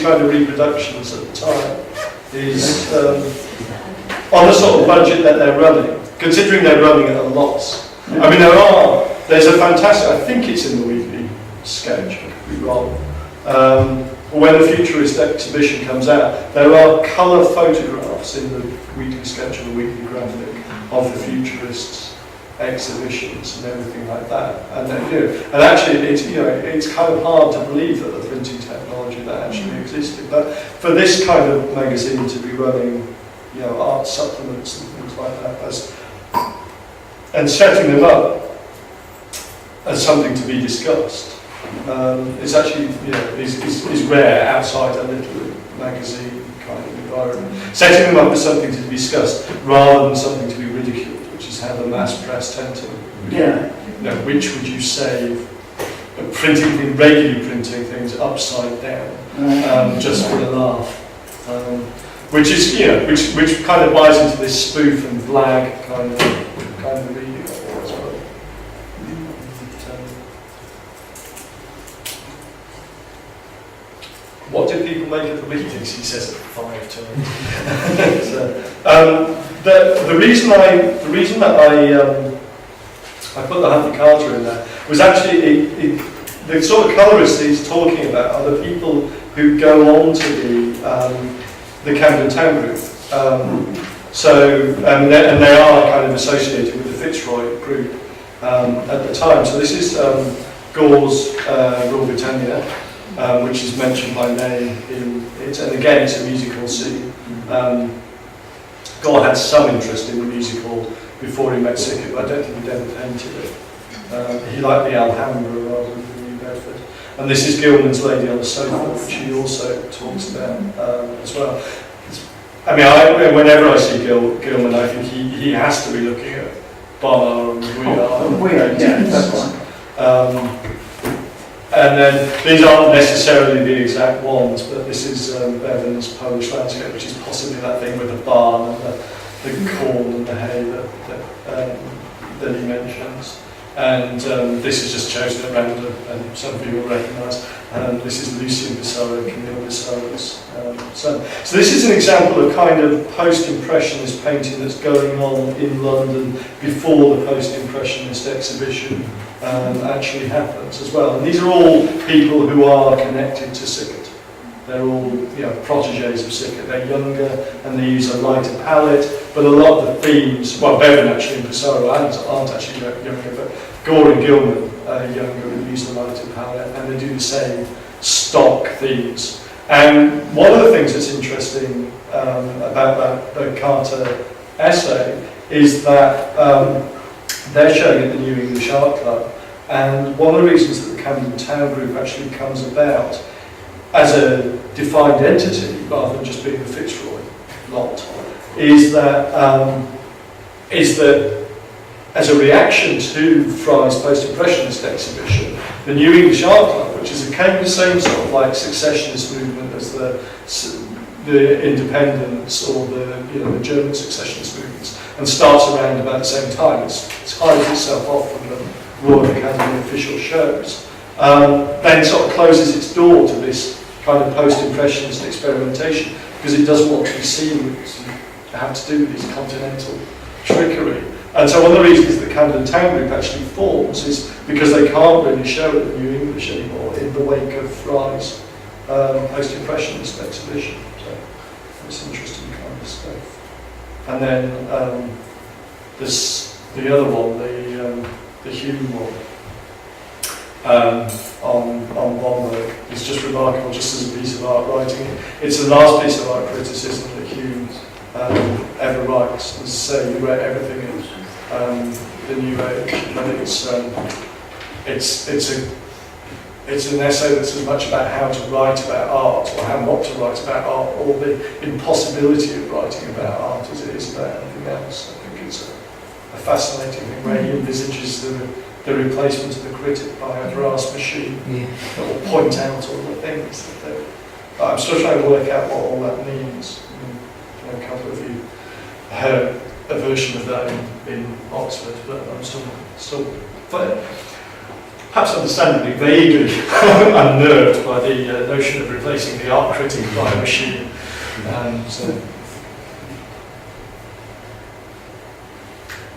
kind of reproductions at the time is on the sort of budget that they're running, considering they're running at a loss. I mean, there's a fantastic, I think it's in the weekly sketch, I could be wrong. When the Futurist exhibition comes out, there are colour photographs in the weekly sketch or the weekly graphic of the Futurists' exhibitions and everything like that. And actually, it's kind of hard to believe that the printing technology that actually existed. But for this kind of magazine to be running, art supplements and things like that, and setting them up as something to be discussed. It's actually, is rare outside a little magazine kind of environment. Setting them up as something to be discussed rather than something to be ridiculed, which is how the mass press tend to. Which would you save? Regularly printing things upside down, just for the laugh. Which is, which kind of buys into this spoof and blag kind of reading as well. What did people make of the readings? He says it 5 times. The reason that I put the Huntley Carter in there was actually the sort of colourists he's talking about are the people who go on to the Camden Town Group. And they are kind of associated with the Fitzroy Group at the time. So this is Gore's Rule Britannia. Which is mentioned by name in it, and again it's a musical scene. Gore had some interest in the musical before he met Sickert, but I don't think he'd ever painted it. He liked the Alhambra rather than the New Bedford. And this is Gilman's Lady on the Sofa, which he also talks about as well. I mean, whenever I see Gilman, I think he has to be looking at Barnard and Weir. That's one. And then these aren't necessarily the exact ones, but this is Bevan's Polish landscape, which is possibly that thing with the barn and the corn and the hay that he mentions. And this is just chosen at random, and some people will recognise. This is Lucien Pissarro, Camille Pissarro's son. So this is an example of kind of post-impressionist painting that's going on in London before the post-impressionist exhibition actually happens as well. And these are all people who are connected to Sickert. They're all protégés of Sickert. They're younger and they use a lighter palette, but a lot of the themes, well, Bevan actually and Pissarro aren't actually younger, but Gore and Gilman are younger and use the lighter palette, and they do the same stock themes. And one of the things that's interesting about the Carter essay is that they're showing at the New English Art Club, and one of the reasons that the Camden Town Group actually comes about as a defined entity rather than just being the Fitzroy lot is that is that as a reaction to Fry's post-impressionist exhibition, the New English Art Club, which is the same sort of like successionist movement as the independence or the German successionist movements, and starts around about the same time. It ties itself off from the Royal Academy official shows. Then sort of closes its door to this kind of post-impressionist experimentation because it doesn't want to be seen to have to do with these continental trickery. And so one of the reasons that Camden Town Group actually forms is because they can't really show it in New English anymore in the wake of Fry's post-impressionist exhibition. So it's interesting kind of stuff. And then there's the other one, the Hume one. On Bomberg is just remarkable, just as a piece of art writing. It's the last piece of art criticism that Hume ever writes. As I say, he wrote everything in the New Age, and it's an essay that's as much about how to write about art or how not to write about art, or the impossibility of writing about art as it is about anything else. I think it's a fascinating thing where he envisages the replacement of the critic by a brass machine that will point out all the things that but I'm still trying to work out what all that means. A couple of you heard a version of that in Oxford, but I'm still perhaps understandably vaguely unnerved by the notion of replacing the art critic by a machine.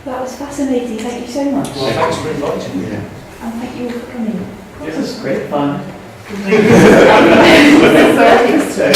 That was fascinating. Thank you so much. Well, thanks for inviting me. And thank you all for coming. This was great fun. So I think so.